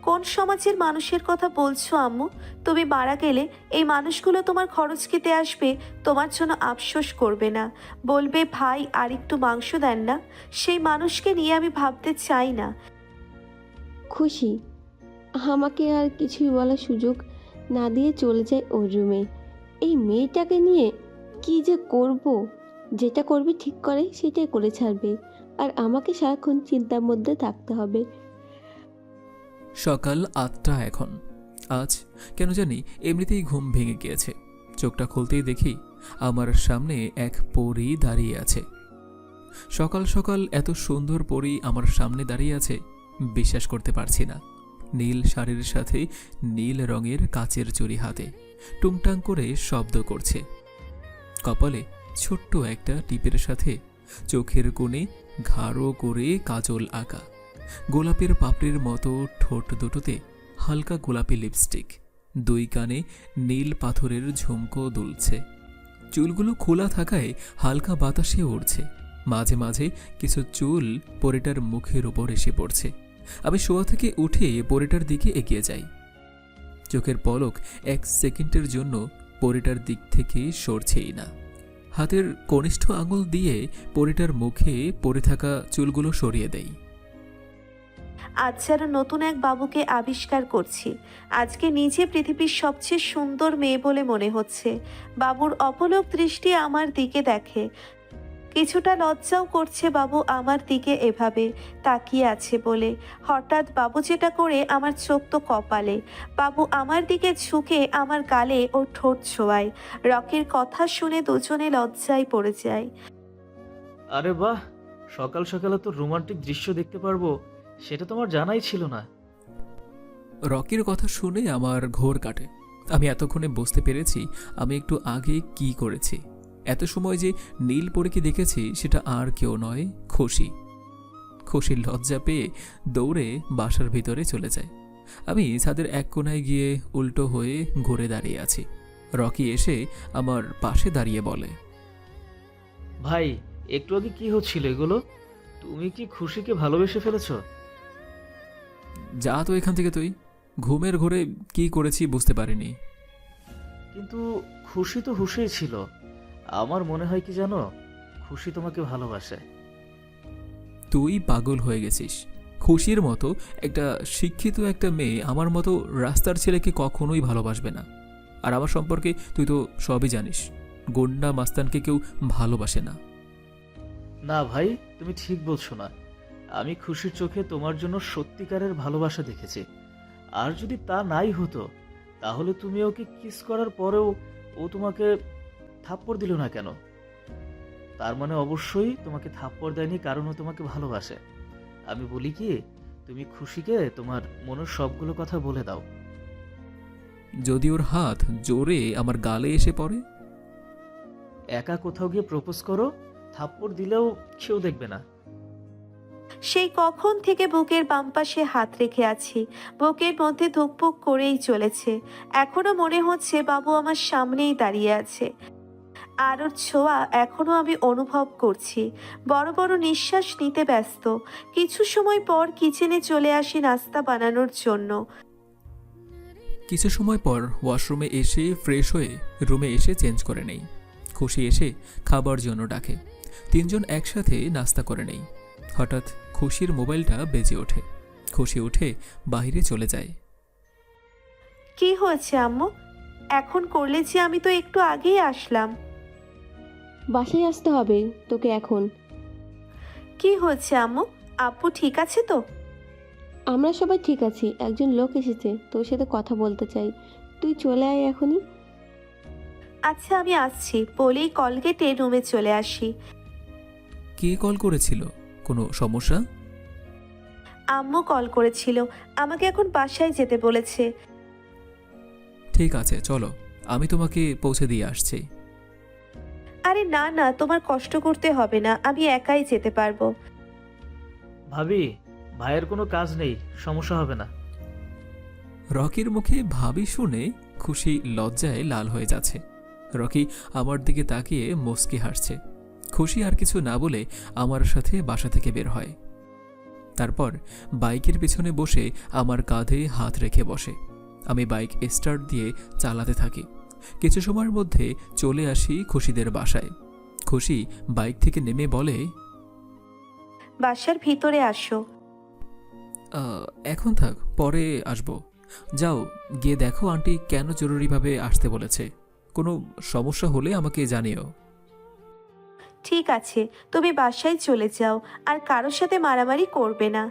কোন সমাজের মানুষের কথা বলছো আম্মু? তুমি মারা গেলে এই মানুষগুলো তোমার খরচ খেতে আসবে, তোমার জন্য আফসোস করবে না, বলবে ভাই আর একটু মাংস দেন না। সেই মানুষকে নিয়ে আমি ভাবতে চাই না। খুশি আমাকে আর কিছুই বলার সুযোগ না দিয়ে চলে যায় ওর রুমে। এই মেয়েটাকে নিয়ে কি যে করব, যেটা করবে ঠিক করে সেটাই করে ছাড়বে, আর আমাকে সারাক্ষণ চিন্তার মধ্যে থাকতে হবে। সকাল 8টা এখন। আজ কেন জানি এমনিতেই ঘুম ভেঙে গিয়েছে। চোখটা খুলতেই দেখি আমার সামনে এক পরী দাঁড়িয়ে আছে। সকাল সকাল এত সুন্দর পরী আমার সামনে দাঁড়িয়ে আছে, বিশ্বাস করতে পারছি না। নীল শাড়ির সাথে নীল রঙের কাচের চুড়ি হাতে, টুংটাং করে শব্দ করছে। কপালে ছোট্ট একটা টিপের সাথে চোখের কোণে ঘাড়ো করে কাজল আঁকা, গোলাপের পাপড়ির মতো ঠোঁট দুটোতে হালকা গোলাপি লিপস্টিক, দুই কানে নীল পাথরের ঝুমকো দুলছে। চুলগুলো খোলা থাকায় হালকা বাতাসে উড়ছে। মাঝে মাঝে কিছু চুল পরীটার মুখের উপর এসে পড়ছে। আমি শোয়া থেকে উঠে পরীটার দিকে এগিয়ে যাই। চোখের পলক 1 সেকেন্ডের জন্য পরীটার দিক থেকে সরছেই না। হাতের কনিষ্ঠ আঙুল দিয়ে পরীটার মুখে পড়ে থাকা চুলগুলো সরিয়ে দেই। আজ যেন নতুন এক বাবুকে আবিষ্কার করছি। আজকে নিজে পৃথিবীর সবচেয়ে সুন্দর মেয়ে বলে মনে হচ্ছে। বাবুর অপলক দৃষ্টি আমার দিকে দেখে। কিছুটা লজ্জাও করছে বাবু আমার দিকে এভাবে তাকিয়ে আছে বলে। হঠাৎ বাবু যেটা করে আমার চোখ তো কপালে। বাবু আমার দিকে ঝুঁকে আমার গালে ও ঠোঁট ছোঁয়ায়। রকির কথা শুনে দুজনে লজ্জায় পড়ে যায়। আরে বাহ, সকাল সকালে তো রোমান্টিক দৃশ্য দেখতে পারবো, সেটা তো আমার জানাই ছিল না। রকির কথা শুনে আমার ঘোর কাটে। আমি এতক্ষণে বুঝতে পেরেছি আমি একটু আগে কি করেছি। এত সময় যে নীল পরীকে দেখেছি সেটা আর কেউ নয়, খুশি। খুশির লজ্জা পেয়ে দৌড়ে বাসার ভিতরে চলে যায়। আমি ছাদের এক কোণায় গিয়ে উল্টো হয়ে ঘুরে দাঁড়িয়ে আছি। রকি এসে আমার পাশে দাঁড়িয়ে বলে, ভাই, একটু আগে কি হচ্ছিল এগুলো? তুমি কি খুশিকে ভালোবেসে ফেলেছো? যা তো এখান থেকে তুই। ঘুমের ঘোরে কি করেছি বুঝতে পারিনি। কিন্তু খুশি তো হুশেই ছিল। আমার মনে হয় কি জানো, খুশি তোমাকে ভালোবাসে। তুই পাগল হয়ে গেছিস। খুশির মতো একটা শিক্ষিত একটা মেয়ে আমার মতো রাস্তার ছেলেকে কখনোই ভালোবাসবে না। আর আমার সম্পর্কে তুই তো সবই জানিস, গুন্ডা মাস্তানকে কেউ ভালোবাসে না। না ভাই, তুমি ঠিক বলছো না। আমি খুশির চোখে তোমার জন্য সত্যিকারের ভালোবাসা দেখেছি। আর যদি তা নাই হতো, তাহলে তুমি ওকে কিস করার পরেও ও তোমাকে থাপ্পড় দিল না কেন? তার মানে অবশ্যই তোমাকে থাপ্পড় দেয়নি কারণ ও তোমাকে ভালোবাসে। আমি বলি কি, তুমি খুশিকে তোমার মনের সবগুলো কথা বলে দাও। যদি ওর হাত জোরে আমার গালে এসে পড়ে? একা কোথাও গিয়ে প্রপোজ করো, থাপ্পড় দিলেও কেউ দেখবে না। সেই কখন থেকে বুকের বাম পাশে হাত রেখে আছি। বুকের মধ্যে ধুকপুক করেই চলেছে। এখনো মনে হচ্ছে বাবু আমার সামনেই দাঁড়িয়ে আছে, আর ওর ছোঁয়া এখনো আমি অনুভব করছি। বড় বড় নিঃশ্বাস নিতে ব্যস্ত। কিছু সময় পর কিচেনে চলে আসি নাস্তা বানানোর জন্য। কিছু সময় পর ওয়াশরুমে এসে ফ্রেশ হয়ে রুমে এসে চেঞ্জ করে নেই। খুশি এসে খাবার জন্য ডাকে। 3 জন একসাথে নাস্তা করে নেই। হঠাৎ খুশির মোবাইলটা বেজে ওঠে। খুশি উঠে বাইরে চলে যায়। কি হয়েছে আম্মু? এখন করলে যে আমি তো একটু আগেই আসলাম। বাসায় আসতে হবে তোকে এখন। কি হচ্ছে আম্মু? আব্বু ঠিক আছে তো? আমরা সবাই ঠিক আছি, একজন লোক এসেছে তোর সাথে কথা বলতে চাই, তুই চলে আয় এখনই। আচ্ছা আমি আসছি বলেই কল কেটে রুমে চলে আসি। কে কল করেছিল? কোনো সমস্যা? আম্মু কল করেছিল, আমাকে এখন বাসায় যেতে বলেছে। ঠিক আছে চলো, আমি তোমাকে পৌঁছে দিয়ে আসছি। আরে না না, তোমার কষ্ট করতে হবে না, আমি একাই যেতে পারবো। ভাবি, ভাইয়ের কোনো কাজ নেই, সমস্যা হবে না। রকির মুখে ভাবি শুনে খুশি লজ্জায় লাল হয়ে যাচ্ছে। রকি আমার দিকে তাকিয়ে মুচকি হাসছে। খুশি আর কিছু না বলে আমার সাথে বাসা থেকে বের হয়। তারপর বাইকের পিছনে বসে আমার কাঁধে হাত রেখে বসে। আমি বাইক স্টার্ট দিয়ে চালাতে থাকি। কিছু সময়ের মধ্যে চলে আসি খুশিদের বাসায়। খুশি বাইক থেকে নেমে বলে, বাসার ভিতরে আসো। এখন থাক, পরে আসবো। যাও গিয়ে দেখো আন্টি কেন জরুরিভাবে আসতে বলেছে। কোনো সমস্যা হলে আমাকে জানিও। ঠিক আছে, তুমি বাসায় চলে যাও, আর কারোর সাথে মারামারি করবে না।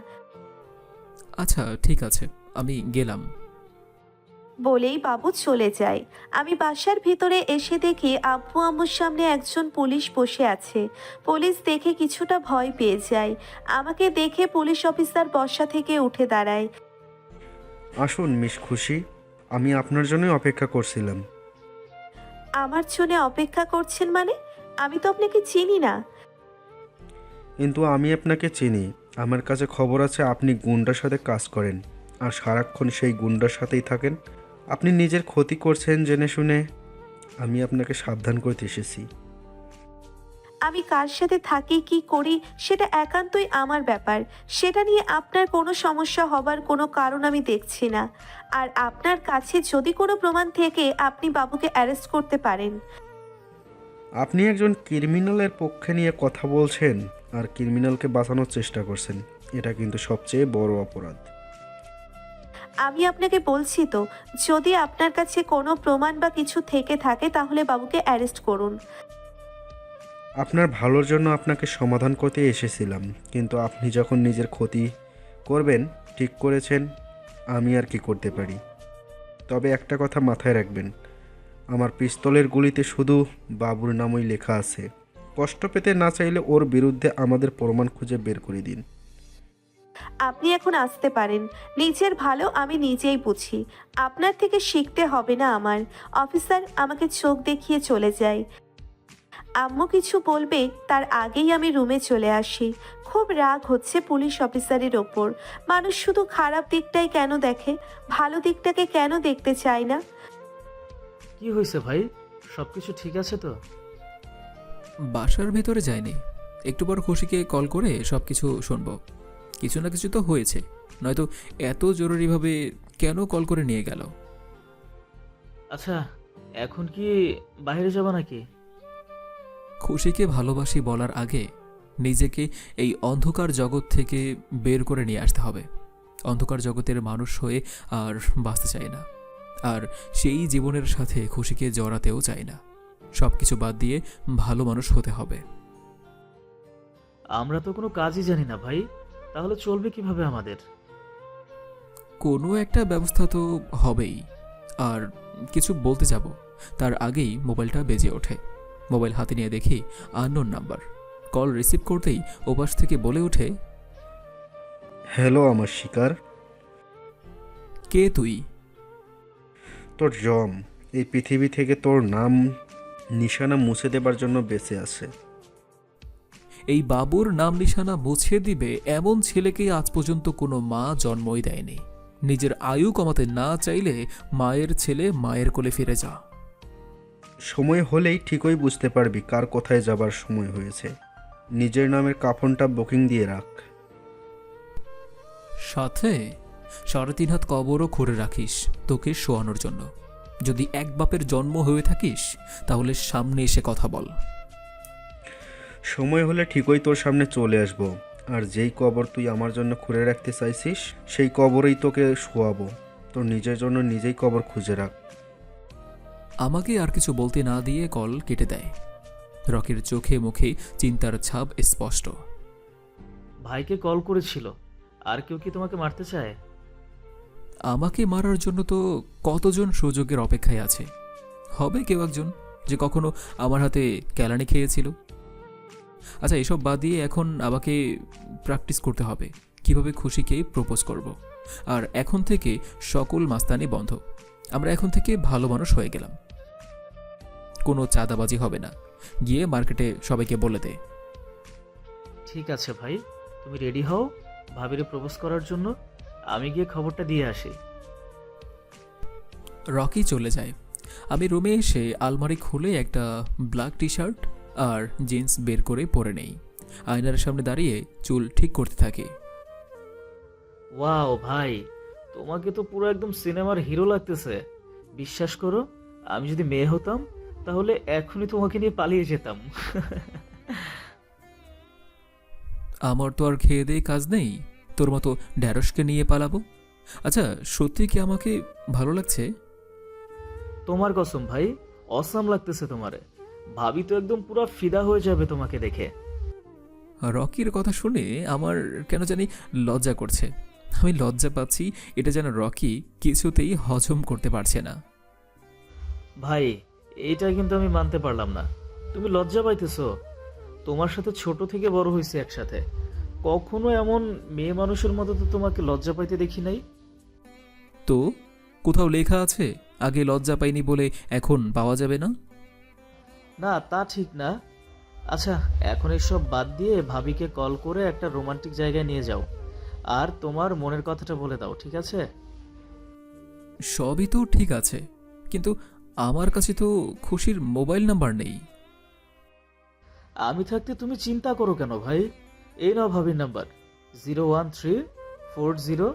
আচ্ছা ঠিক আছে, আমি গেলাম। বলেই বাবু চলে যায়। আমি বাসার ভিতরে এসে দেখি আব্বু আম্মুর সামনে একজন পুলিশ বসে আছে। পুলিশ দেখে কিছুটা ভয় পেয়ে যায়। আমাকে দেখে পুলিশ অফিসার বসা থেকে উঠে দাঁড়ায়। আসুন মিস খুশি, আমি আপনার জন্যই অপেক্ষা করছিলাম। আমার জন্য অপেক্ষা করছেন মানে? আমি তো আপনাকে চিনি না। কিন্তু আমি আপনাকে চিনি। আমার কাছে খবর আছে আপনি গুন্ডার সাথে কাজ করেন, আর সারাক্ষণ সেই গুন্ডার সাথেই থাকেন। আপনি নিজের ক্ষতি করছেন জেনে শুনে। আমি আপনাকে সাবধান করতে এসেছি। আমি কার সাথে থাকি কি করি সেটা একান্তই আমার ব্যাপার। সেটা নিয়ে আপনার কোনো সমস্যা হবার কোনো কারণ আমি দেখছি না। আর আপনার কাছে যদি কোনো প্রমাণ থেকে আপনি বাবুকে অ্যারেস্ট করতে পারেন। আপনি একজন ক্রিমিনালের পক্ষে নিয়ে কথা বলছেন আর ক্রিমিনালকে বাঁচানোর চেষ্টা করছেন। এটা কিন্তু সবচেয়ে বড় অপরাধ। আমি আপনাকে বলছি তো, যদি আপনার কাছে কোনো প্রমাণ বা কিছু থেকে থাকে তাহলে বাবুকে অ্যারেস্ট করুন। আপনার ভালোর জন্য আপনাকে সমাধান করতে এসেছিলাম, কিন্তু আপনি যখন নিজের ক্ষতি করবেন ঠিক করেছেন। আমি আর কি করতে পারি? তবে একটা কথা মাথায় রাখবেন, আমার পিস্তলের গুলিতে শুধু বাবুর নামই লেখা আছে। কষ্ট পেতে না চাইলে ওর বিরুদ্ধে আমাদের প্রমাণ খুঁজে বের করে দিন। আপনি এখন আসতে পারেন। নিজের ভালো আমি নিজেই বুঝি, আপনার থেকে শিখতে হবে না আমার। অফিসার আমাকে চোখ দেখিয়ে চলে যায়। আম্মু কিছু বলবে তার আগেই আমি রুমে চলে আসি। খুব রাগ হচ্ছে পুলিশ অফিসারের ওপর। মানুষ শুধু খারাপ দিকটাই কেন দেখে, ভালো দিকটাকে কেন দেখতে চায় না? কি হয়েছে ভাই, সবকিছু ঠিক আছে তো? বাসার ভেতরে যায়নি, একটু পর খুশিকে কল করে সব কিছু শুনবো। কিছু না কিছু তো হয়েছে, নয়তো এত জরুরিভাবে কেন কল করে নিয়ে গেল? আচ্ছা, এখন কি বাইরে যাবা নাকি? খুশিকে ভালোবাসি বলার আগে নিজেকে এই অন্ধকার জগৎ থেকে বের করে নিয়ে আসতে হবে। অন্ধকার জগতের মানুষ হয়ে আর বাঁচতে চাই না, আর সেই জীবনের সাথে খুশিকে জড়াতেও চাই না। সব কিছু বাদ দিয়ে ভালো মানুষ হতে হবে। আমরা তো কোনো কাজই জানি না ভাই, তাহলে চলবে কিভাবে আমাদের? কোনো একটা ব্যবস্থা তো হবেই। আর কিছু বলতে যাব তার আগেই মোবাইলটা বেজে ওঠে। মোবাইল হাতে নিয়ে দেখি আননোন নাম্বার। কল রিসিভ করতেই ওপাশ থেকে বলে ওঠে, হ্যালো আমার শিকার। কে তুই? তোর জম এই পৃথিবী থেকে তোর নাম নিশানা মুছে দেবার জন্য বেঁচে আছে। এই বাবুর নাম নিশানা মুছে দিবে এমন ছেলেকে আজ পর্যন্ত কোনো মা জন্মই দেয়নি। নিজের আয়ু কমাতে না চাইলে মায়ের ছেলে মায়ের কোলে ফিরে যা। সময় হলেই ঠিকই বুঝতে পারবি কার কোথায় যাবার সময় হয়েছে। নিজের নামের কাফনটা বুকিং দিয়ে রাখ। সাথে 3.5 হাত কবরও খুঁড়ে রাখিস তোকে শোয়ানোর জন্য। যদি এক বাপের জন্ম হয়ে থাকিস তাহলে সামনে এসে কথা বল। সময় হলে ঠিকই তোর সামনে চলে আসব। আর যেই কবর তুই আমার জন্য খুঁড়ে রাখতে চাইছিস সেই কবরেই তোকে শোয়াবো। তোর নিজের জন্য নিজেই কবর খুঁজে রাখ। আমাকে আর কিছু বলতে না দিয়ে কল কেটে দেয়। রকির চোখে মুখে চিন্তার ছাপ স্পষ্ট। ভাইকে কল করেছিল, আর কেউ কি তোমাকে মারতে চায়? আমাকে মারার জন্য তো কতজন সুযোগের অপেক্ষায় আছে। হবে কেউ একজন যে কখনো আমার হাতে কেলানি খেয়েছিল। আচ্ছা, এসব বাদ দিয়ে এখন আমাকে প্র্যাকটিস করতে হবে কিভাবে খুশিকে প্রপোজ করব। আর এখন থেকে সকল মাস্তানি বন্ধ। আমরা এখন থেকে ভালো মানুষ হয়ে গেলাম। কোনো চাঁদাবাজি হবে না। গিয়ে মার্কেটে সবাইকে বলে দে। ঠিক আছে ভাই, তুমি রেডি হও ভাবিরে প্রপোজ করার জন্য। আমি গিয়ে খবরটা দিয়ে আসি। রকি চলে যায়। আমি রুমে এসে আলমারি খুলে একটা ব্ল্যাক টি শার্ট আর জিন্স বের করে পরে নেই। আয়নার সামনে দাঁড়িয়ে চুল ঠিক করতে থাকি। ওয়াও ভাই, তোমাকে তো পুরো একদম সিনেমার হিরো লাগতেছে। বিশ্বাস করো, আমি যদি মেয়ে হতাম তাহলে এখনই তোমাকে নিয়ে পালিয়ে যেতাম। আমার তো আর খেয়ে দিয়ে কাজ নেই, তোর মতো ঢ্যাঁড়সকে নিয়ে পালাবো? আচ্ছা, সত্যি কি আমাকে ভালো লাগছে? তোমার কসম ভাই, অসাম লাগতেছে তোমারে। ভাবি তো একদম পুরো ফিদা হয়ে যাবে তোমাকে দেখে। রকির কথা শুনে আমার কেন জানি লজ্জা করছে। আমি লজ্জা পাচ্ছি, এটা যেন রকি কিছুতেই হজম করতে পারছে না। ভাই, এইটা কিন্তু আমি মানতে পারলাম না। তুমি লজ্জা পাইতেছো? তোমার সাথে ছোট থেকে বড় হয়েছে একসাথে, কখনো এমন মেয়ে মানুষের মতো তো তোমাকে লজ্জা পাইতে দেখি নাই। তো কোথাও লেখা আছে আগে লজ্জা পাইনি বলে এখন পাওয়া যাবে না? না, তা ঠিক না। আচ্ছা, এখন এসব বাদ দিয়ে ভাবিকে কল করে একটা রোমান্টিক জায়গায় নিয়ে যাও, আর তোমার মনের কথাটা বলে দাও, ঠিক আছে? সবই তো ঠিক আছে, কিন্তু আমার কাছে তো খুশির মোবাইল নাম্বার নেই। আমি থাকতে তুমি চিন্তা করো কেন ভাই? এই নাও ভাবির নাম্বার, 01340।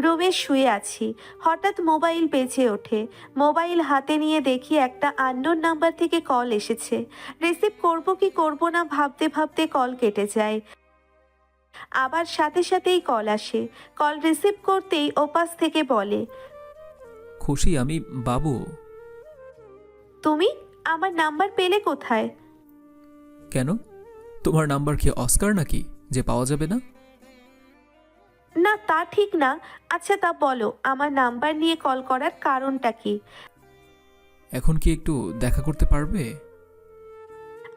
রুমে শুয়ে আছি, হঠাৎ মোবাইল বেজে ওঠে। মোবাইল হাতে নিয়ে দেখি একটা আননোন নাম্বার থেকে কল এসেছে। রিসিভ করব কি করব না ভাবতে ভাবতে কল কেটে যায়। আবার সাথে সাথেই কল আসে। কল রিসিভ করতেই ওপাশ থেকে বলে, খুশি, আমি বাবু। তুমি আমার নাম্বার পেলে কোথায়? কেন, তোমার নাম্বার কি অস্কার নাকি যে পাওয়া যাবে না? না, তা ঠিক না। আচ্ছা, তা বলো আমার নাম্বার নিয়ে কল করার কারণটা কি? এখন কি একটু দেখা করতে পারবে?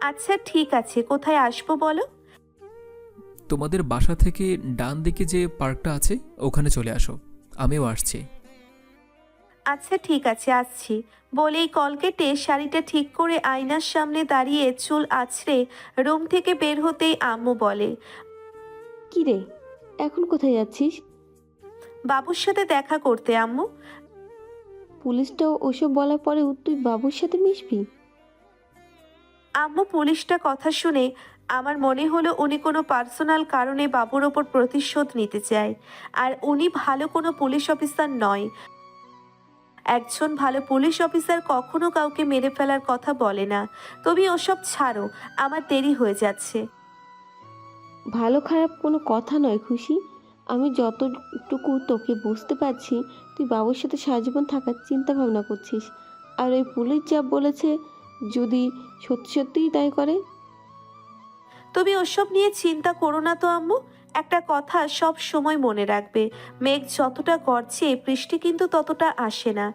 আচ্ছা ঠিক আছে, কোথায় আসবো বলো? তোমাদের বাসা থেকে ডান দিকে যে পার্কটা আছে ওখানে চলে আসো, আমিও আসছি। আচ্ছা ঠিক আছে, আসছি। বলেই কল কেটে শাড়িটা ঠিক করে আয়নার সামনে দাঁড়িয়ে চুল আছড়ে রুম থেকে বের হতেই আম্মু বলে, কি রে, এখন কোথায় যাচ্ছিস? বাবুর সাথে দেখা করতে আম্মু। পুলিশটাও ওসব বলার পরেও তুই বাবুর সাথে মিশবি? আম্মু পুলিশটা কথা শুনে আমার মনে হলো উনি কোনো পার্সোনাল কারণে বাবুর ওপর প্রতিশোধ নিতে চায়। আর উনি ভালো কোনো পুলিশ অফিসার নয়। একজন ভালো পুলিশ অফিসার কখনো কাউকে মেরে ফেলার কথা বলে না। তুমি ওসব ছাড়ো, আমার দেরি হয়ে যাচ্ছে। ভালো খারাপ কোনো কথা নয় খুশি। আমি যতটুকু তোকে বুঝতে পারছি, তুই বাবুর সাথে সারাজীবন থাকার চিন্তা ভাবনা করছিস। আর ওই পুলিশ যা বলেছে, যদি সত্যি সত্যিই তাই করে? তুমি ওসব নিয়ে চিন্তা করো না তো আম্মু। একটা কথা সব সময় মনে রাখবে, মেঘ যতটা গর্জে বৃষ্টি কিন্তু ততটা আসে না।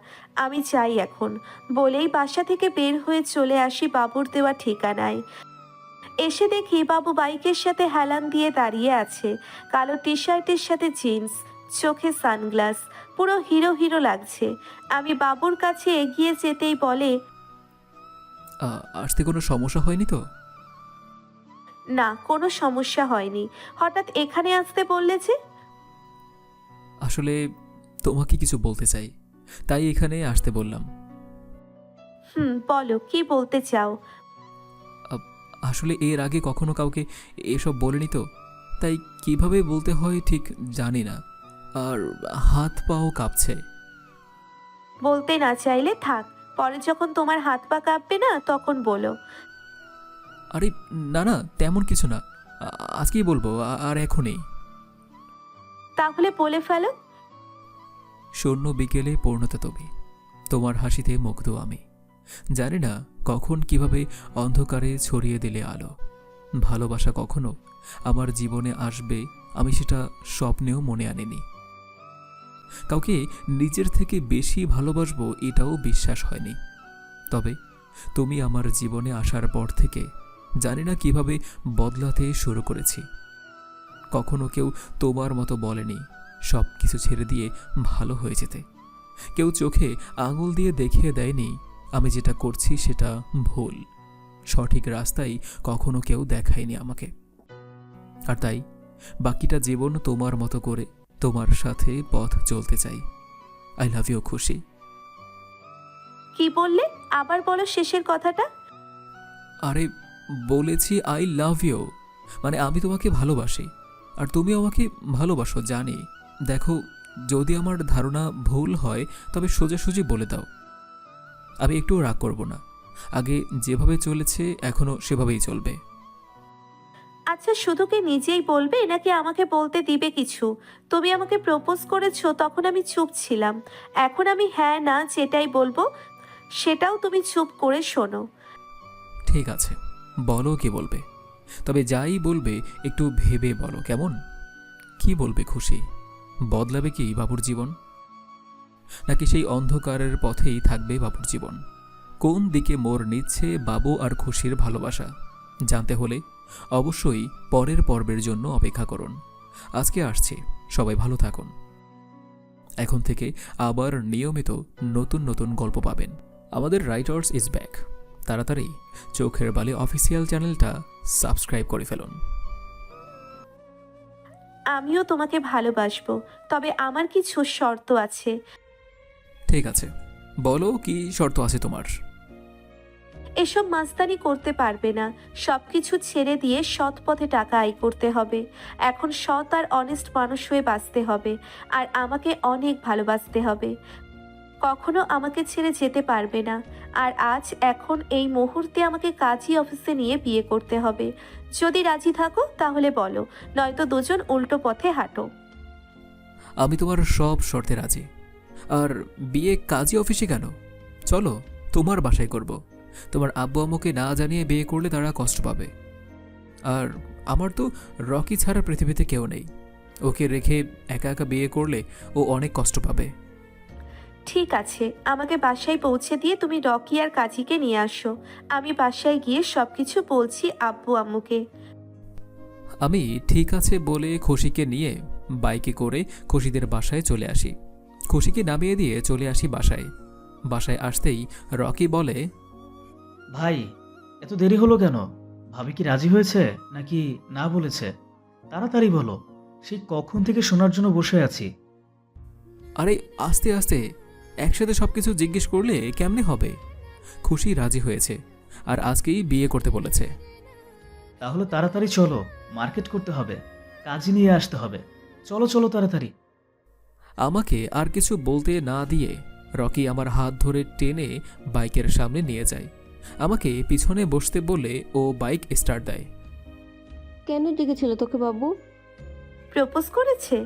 আমি চাই এখন। বলেই বাসা থেকে বের হয়ে চলে আসি বাবুর দেওয়া ঠিকানায়। এসে দেখি বাবু বাইকের সাথে হেলান দিয়ে দাঁড়িয়ে আছে। কালো টি শার্টের সাথে জিন্স, চোখে সানগ্লাস, পুরো হিরো হিরো লাগছে। আমি বাবুর কাছে এগিয়ে যেতেই বলে, আসতে কোনো সমস্যা হয়নি তো? না, কোনো সমস্যা হয়নি। হঠাৎ এখানে আসতে বললে যে? আসলে তোমাকে কিছু বলতে চাই, তাই এখানে আসতে বললাম। বলো, কি বলতে চাও? আসলে এর আগে কখনো কাউকে এসব বলিনি তো, তাই কিভাবে বলতে হয় ঠিক জানি না, আর হাত পাও কাঁপছে। বলতে না চাইলে থাক, পরে যখন তোমার হাত পা কাঁপবে না তখন বলো। আরে না না, তেমন কিছু না, আজকেই বলবো, আর এখনই। তাহলে বলে ফেলো। শূন্য বিকেলে পূর্ণতা তুমি, তোমার হাসিতে মুগ্ধ আমি। জানি না কখন কিভাবে অন্ধকারে ছড়িয়ে দিলে আলো। ভালোবাসা কখনো আমার জীবনে আসবে আমি সেটা স্বপ্নেও মনে আনিনি। কাউকে নিজের থেকে বেশি ভালোবাসবো এটাও বিশ্বাস হয়নি। তবে তুমি আমার জীবনে আসার পর থেকে জানি না কিভাবে বদলাতে শুরু করেছি। কখনো কেউ তোমার মতো বলেনি সব কিছু ছেড়ে দিয়ে ভালো হয়ে যেতে। কেউ চোখে আঙুল দিয়ে দেখিয়ে দেয়নি আমি যেটা করছি সেটা ভুল। সঠিক রাস্তায় কখনো কেউ দেখায়নি আমাকে। আর তাই বাকিটা জীবন তোমার মতো করে তোমার সাথে পথ চলতে চাই। আই লাভ ইউ খুশি। কি বললে? আবার বলো শেষের কথাটা। আরে বলেছি আই লাভ ইউ, মানে আমি তোমাকে ভালোবাসি আর তুমি আমাকে ভালোবাসো জানি। দেখো, যদি আমার ধারণা ভুল হয় তবে সোজাসুজি বলে দাও। আমি একটুও রাগ করব না। আগে যেভাবে চলেছে এখনো সেভাবেই চলবে। আচ্ছা, শুধু কি নিজেই বলবে নাকি আমাকে বলতে দিবে কিছু? তুমি আমাকে প্রপোজ করেছো তখন আমি চুপ ছিলাম, এখন আমি হ্যাঁ না যেটাই বলবো সেটাও তুমি চুপ করে শোনো। ঠিক আছে, বলো কি বলবে। তবে যাই বলবে একটু ভেবে বলো, কেমন? কি বলবে খুশি? বদলাবে কি বাবুর জীবন, নাকি সেই অন্ধকারের পথেই থাকবে বাবুর জীবন? কোন দিকে মোড় নিচ্ছে বাবু আর খুশির ভালোবাসা জানতে হলে অবশ্যই পরের পর্বের জন্য অপেক্ষা করুন। আজকে আসছি, সবাই ভালো থাকুন। এখন থেকে আবার নিয়মিত নতুন নতুন গল্প পাবেন। আমাদের রাইটার্স ইজ ব্যাক। তাড়াতাড়ি চোখের বালি অফিসিয়াল চ্যানেলটা সাবস্ক্রাইব করে ফেলুন। আমিও তোমাকে ভালোবাসবো, তবে আমার কিছু শর্ত আছে। ঠিক আছে, বলো কি শর্ত আছে তোমার? এসব মাস্তানি করতে পারবে না, সবকিছু ছেড়ে দিয়ে সৎ পথে টাকা আয় করতে হবে। এখন সৎ আর অনেস্ট মানুষ হয়ে বাঁচতে হবে, আর আমাকে অনেক ভালোবাসতে হবে। কখনো আমাকে ছেড়ে যেতে পারবে না। আর আজ এখন এই মুহূর্তে আমাকে কাজী অফিসে নিয়ে বিয়ে করতে হবে। যদি রাজি থাকো তাহলে বলো, নয়তো দুজন উল্টো পথে হাঁটো। আমি তোমার সব শর্তে রাজি। আর বিয়ে কাজী অফিসে কেন? চলো তোমার বাসায় করব। তোমার আব্বু আম্মুকে না জানিয়ে বিয়ে করলে তারা কষ্ট পাবে। আর আমার তো রকি ছাড়া পৃথিবীতে কেউ নেই। ওকে রেখে একা একা বিয়ে করলে ও অনেক কষ্ট পাবে। ঠিক আছে, আমাকে বাসায় পৌঁছে দিয়ে তুমি রকি আর কাজীকে নিয়ে আসো। আমি বাসায় গিয়ে সবকিছু বলছি আব্বু আম্মুকে। আমি ঠিক আছে বলে খুশিকে নিয়ে বাইকে করে খুশিদের বাসায় চলে আসি। খুশিকে নামিয়ে দিয়ে চলে আসি বাসায়। বাসায় আসতেই রকি বলে, ভাই, এত দেরি হলো কেন? ভাবি কি রাজি হয়েছে নাকি না বলেছে? তাড়াতাড়ি বলো, সেই কখন থেকে শোনার জন্য বসে আছি। আরে আস্তে আস্তে, একসাথে সবকিছু জিজ্ঞেস করলে কেমনে হবে? খুশি রাজি হয়েছে আর আজকেই বিয়ে করতে বলেছে। তাহলে তাড়াতাড়ি চলো, মার্কেট করতে হবে, কাজে নিয়ে আসতে হবে। চলো চলো তাড়াতাড়ি। আমাকে আর কিছু বলতে না দিয়ে রকি আমার হাত ধরে টেনে বাইকের সামনে নিয়ে যায়। আমাকে পিছনে বসতে বলে ও বাইক স্টার্ট দেয়। কেন ডেকেছিল তোকে বাবু? প্রপোজ করেছে?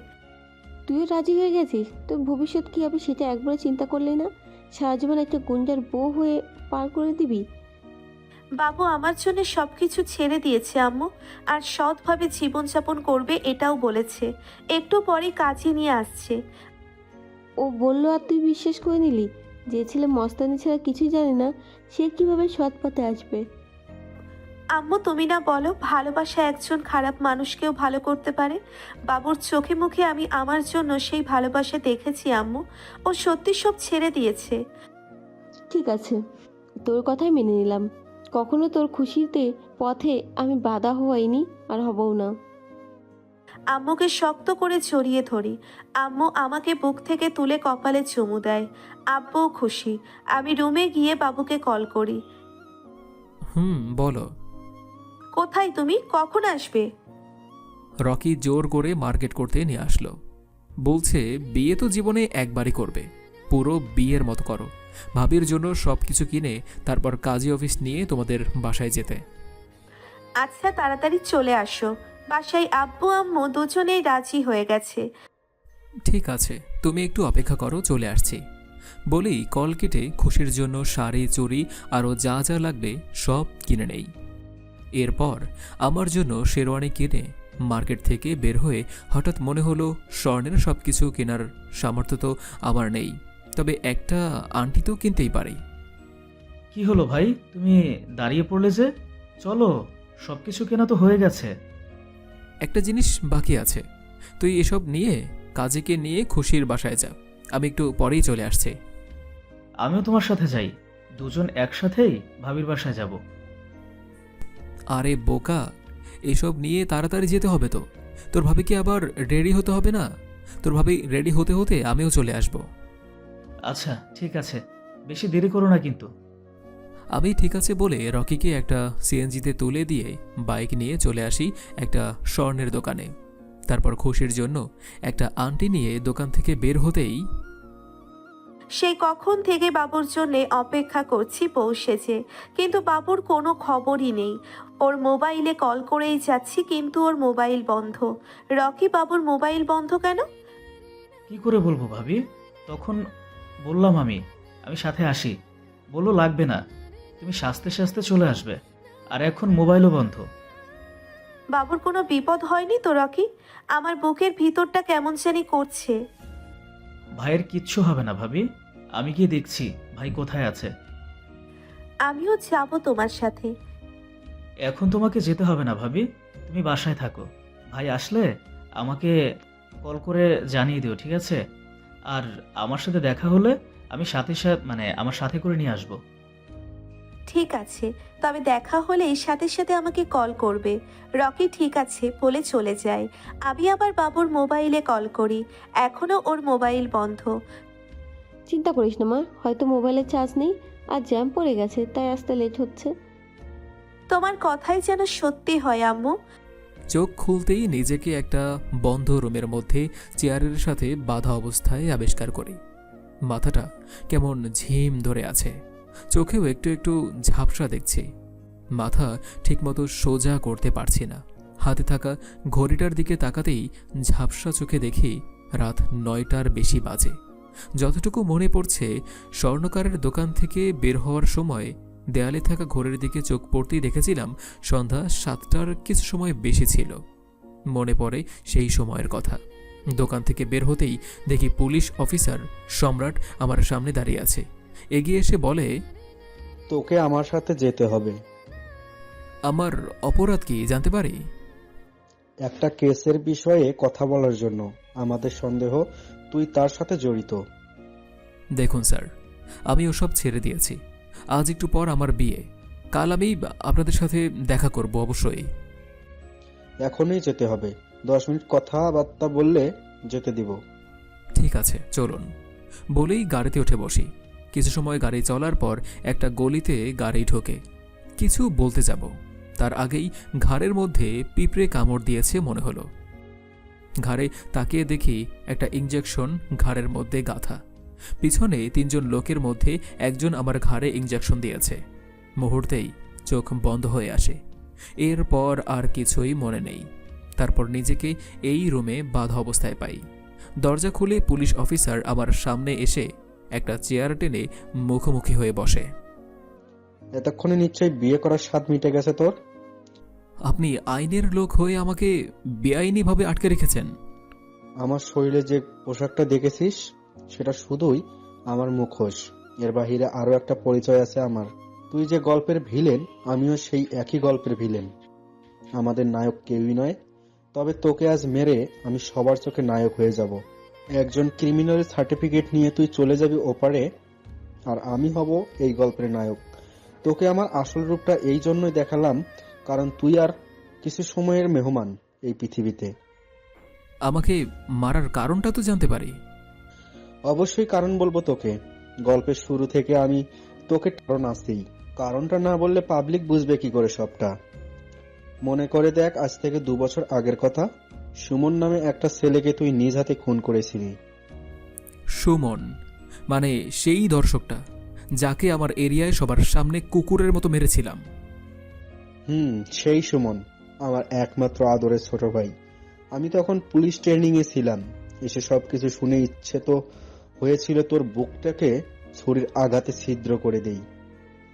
তুইও রাজি হয়ে গেছিস? তোর ভবিষ্যৎ কী হবে সেটা একবার চিন্তা করলি না? সারা জীবন একটা গুন্ডার বউ হয়ে পার করে দিবি? বাবু আমার জন্য সবকিছু ছেড়ে দিয়েছে আম্মু, আর সৎভাবে জীবনযাপন করবে এটাও বলেছে। একটু পরে কাজে নিয়ে আসছে। ও বললো আর তুই বিশ্বাস করে নিলি? যে ছেলে মস্তানি ছাড়া কিছুই জানে না, সে কিভাবে সৎ পথে আসবে? আম্মু তুমি না বলো ভালোবাসা একজন খারাপ মানুষকেও ভালো করতে পারে? বাবুর চোখে মুখে আমি আমার জন্য সেই ভালোবাসা দেখেছি আম্মু। ও সত্যি সব ছেড়ে দিয়েছে। ঠিক আছে, তোর কথাই মেনে নিলাম। কখনো তোর খুশিতে পথে আমি বাধা হইনি আর হবও না। আম্মুকে শক্ত করে জড়িয়ে ধরি। আম্মু আমাকে বুক থেকে তুলে কপালে চুমু দেয়। আব্বুও খুশি। আমি রুমে গিয়ে বাবুকে কল করি। বলো। কোথায় তুমি? কখন আসবে? রকি জোর করে মার্কেট করতে নিয়ে আসলো। বলছে বিয়ে তো জীবনে একবারই করবে, পুরো বিয়ের মতো করো। ভাবির জন্য সবকিছু কিনে তারপর কাজী অফিস নিয়ে তোমাদের বাসায় যেতে। আচ্ছা তাড়াতাড়ি চলে আসো। বাসায় আব্বু আম্মু দুজনেই রাজি হয়ে গেছে। ঠিক আছে, তুমি একটু অপেক্ষা করো, চলে আসছি। বলেই কল কেটে খুশির জন্য শাড়ি চুড়ি আরও যা যা লাগবে সব কিনে নেই। এরপর আমার জন্য শেরওয়ানি কিনে মার্কেট থেকে বের হয়ে হঠাৎ মনে হলো স্বর্ণের সব কিছু কেনার সামর্থ্য তো আমার নেই, তবে একটা আংটি তো কিনতেই পারি। কি হলো ভাই, তুমি দাঁড়িয়ে পড়লে যে? চলো, সবকিছু কেনা তো হয়ে গেছে। একটা জিনিস বাকি আছে, তুই এসব নিয়ে কাজীকে নিয়ে খুশির বাসায় যা, আমি একটু পরেই চলে আসছি। আমিও তোমার সাথে যাই, দুজন একসাথেই ভাবির বাসায় যাব। আরে বোকা, এসব নিয়ে তাড়াতাড়ি যেতে হবে তো, তোর ভাবে কি আবার রেডি হতে হবে না? তোর ভাবে রেডি হতে হতে আমিও চলে আসব। আচ্ছা ঠিক আছে, বেশি দেরি করো না কিন্তু। আমি ঠিক আছে বলে রকিকে একটা সিএনজিতে তুলে দিয়ে বাইক নিয়ে চলে আসি একটা স্বর্ণের দোকানে। তারপর খুশির জন্য একটা আংটি নিয়ে দোকান থেকে বের হতেই সেই কখন থেকে বাবুর জন্য অপেক্ষা করছি পৌঁছেছে, কিন্তু বাবুর কোনো খবরই নেই। ওর মোবাইলে কল করেই যাচ্ছি, কিন্তু ওর মোবাইল বন্ধ। রকি, বাবুর মোবাইল বন্ধ কেন? কি করে বলবো ভাবি, তখন বললাম আমি সাথে আসি, বললো লাগবে না, তুমি সাজতে সাজতে চলে আসবে, আর এখন মোবাইলও বন্ধ। বাবুর কোনো বিপদ হয়নি তো রকি? আমার বুকের ভিতরটা কেমন জানি করছে। ভাইয়ের কিচ্ছু হবে না ভাবি, আমি গিয়ে দেখছি ভাই কোথায় আছে। আমিও যাব তোমার সাথে। এখন তোমাকে যেতে হবে না ভাবি, তুমি বাসায় থাকো, ভাই আসলে আমাকে কল করে জানিয়ে দিও, ঠিক আছে? আর আমার সাথে দেখা হলে আমি সাথে সাথে আমার সাথে করে নিয়ে আসবো। ঠিক আছে, তবে দেখা হলে সাথে সাথে আমাকে কল করবে। রকি ঠিক আছে বলে চলে যায়। আমি আবার বাবুর মোবাইলে কল করি, এখনো ওর মোবাইল বন্ধ। চিন্তা করিস না মা, হয়তো মোবাইলে চার্জ নেই আর জ্যাম পড়ে গেছে, তাই আসতে লেট হচ্ছে। তোমার কথাই যেন সত্যি হয় আম্মু। চোখ খুলতেই নিজেকে একটা বন্ধ রুমের মধ্যে চেয়ারের সাথে বাঁধা অবস্থায় আবিষ্কার করি। মাথাটা কেমন ঝিম ধরে আছে, চোখেও একটু একটু ঝাপসা দেখছি। মাথা ঠিকমতো সোজা করতে পারছি না। হাতে থাকা ঘড়িটার দিকে তাকাতেই ঝাপসা চোখে দেখি রাত 9টার বেশি বাজে। যতটুকু মনে পড়ছে, স্বর্ণকারের দোকান থেকে বের হওয়ার সময় দেয়ালে থাকা ঘড়ির দিকে চোখ পড়তেই দেখেছিলাম সন্ধ্যা 7টার কিছু সময় বেশি ছিল। মনে পড়ে সেই সময়ের কথা। দোকান থেকে বের হতেই দেখি পুলিশ অফিসার সম্রাট আমার সামনে দাঁড়িয়ে আছে। এগিয়ে এসে বলে, তোকে আমার সাথে যেতে হবে। আমার অপরাধ কি জানতে পারি? একটা কেসের বিষয়ে কথা বলার জন্য। আমাদের সন্দেহ তুই তার সাথে জড়িত। দেখুন স্যার, আমি ওসব ছেড়ে দিয়েছি। আজ একটু পর আমার বিয়ে, কাল আমি আপনাদের সাথে দেখা করব অবশ্যই। এখনই যেতে হবে, 10 মিনিট কথাবার্তা বললে যেতে দিব। ঠিক আছে চলুন, বলেই গাড়িতে উঠে বসি। কিছু সময় গাড়ি চলার পর একটা গলিতে গাড়ি ঢোকে। কিছু বলতে যাব, তার আগেই ঘাড়ের মধ্যে পিঁপড়ে কামড় দিয়েছে মনে হলো। ঘাড়ে তাকিয়ে দেখি একটা ইঞ্জেকশন ঘাড়ের মধ্যে গাঁথা। পিছনে 3 জন লোকের মধ্যে একজন আমার ঘাড়ে ইঞ্জেকশন দিয়েছে। মুহূর্তেই চোখ বন্ধ হয়ে আসে। এরপর আর কিছুই মনে নেই। তারপর নিজেকে এই রুমে বাঁধা অবস্থায় পাই। দরজা খুলে পুলিশ অফিসার আমার সামনে এসে একটা চেয়ার টেনে মুখোমুখি হয়ে বসে। এতক্ষণে নিশ্চয়ই বিয়ে করার স্বাদ মিটে গেছে তোর। আপনি আইনের লোক হয়ে আমাকে বেআইনিভাবে আটকে রেখেছেন। আমার শরীরে যে পোশাকটা দেখেছিস সেটা শুধুই আমার মুখোশ, এর বাহিরে আরো একটা পরিচয় আছে আমার। তুই যে গল্পের ভিলেন, আমিও সেই একই গল্পের ভিলেন। আমাদের নায়ক কেউই নয়, তবে তোকে আজ মেরে আমি সবার চোখে নায়ক হয়ে যাব। একজন ক্রিমিনালের সার্টিফিকেট নিয়ে তুই চলে যাবি ওপারে, আর আমি হব এই গল্পের নায়ক। তোকে আমার আসল রূপটা এই জন্যই দেখালাম, কারণ তুই আর কিছু সময়ের মেহমান এই পৃথিবীতে। আমাকে মারার কারণটা তো জানতে পারি? অবশ্যই কারণ বলবো তোকে। গল্পের শুরু থেকে আমি তোকে কারণ আসতেই, কারণটা না বললে পাবলিক বুঝবে কি করে সবটা। মনে করে দেখ, আজ থেকে 2 বছর আগের কথা। সুমন নামে একটা ছেলেকে তুই নিজ হাতে খুন করেছিলি। সুমন মানে সেই দর্শকটা যাকে আমার এরিয়ায় সবার সামনে কুকুরের মতো মেরেছিলাম? সেই সুমন, আমার একমাত্র আদরের ছোট ভাই। আমি তখন পুলিশ ট্রেনিং এ ছিলাম। এসে সবকিছু শুনে ইচ্ছে তো হয়েছিল তোর বুকটাকে ছুরির আঘাতে ছিদ্র করে দেই,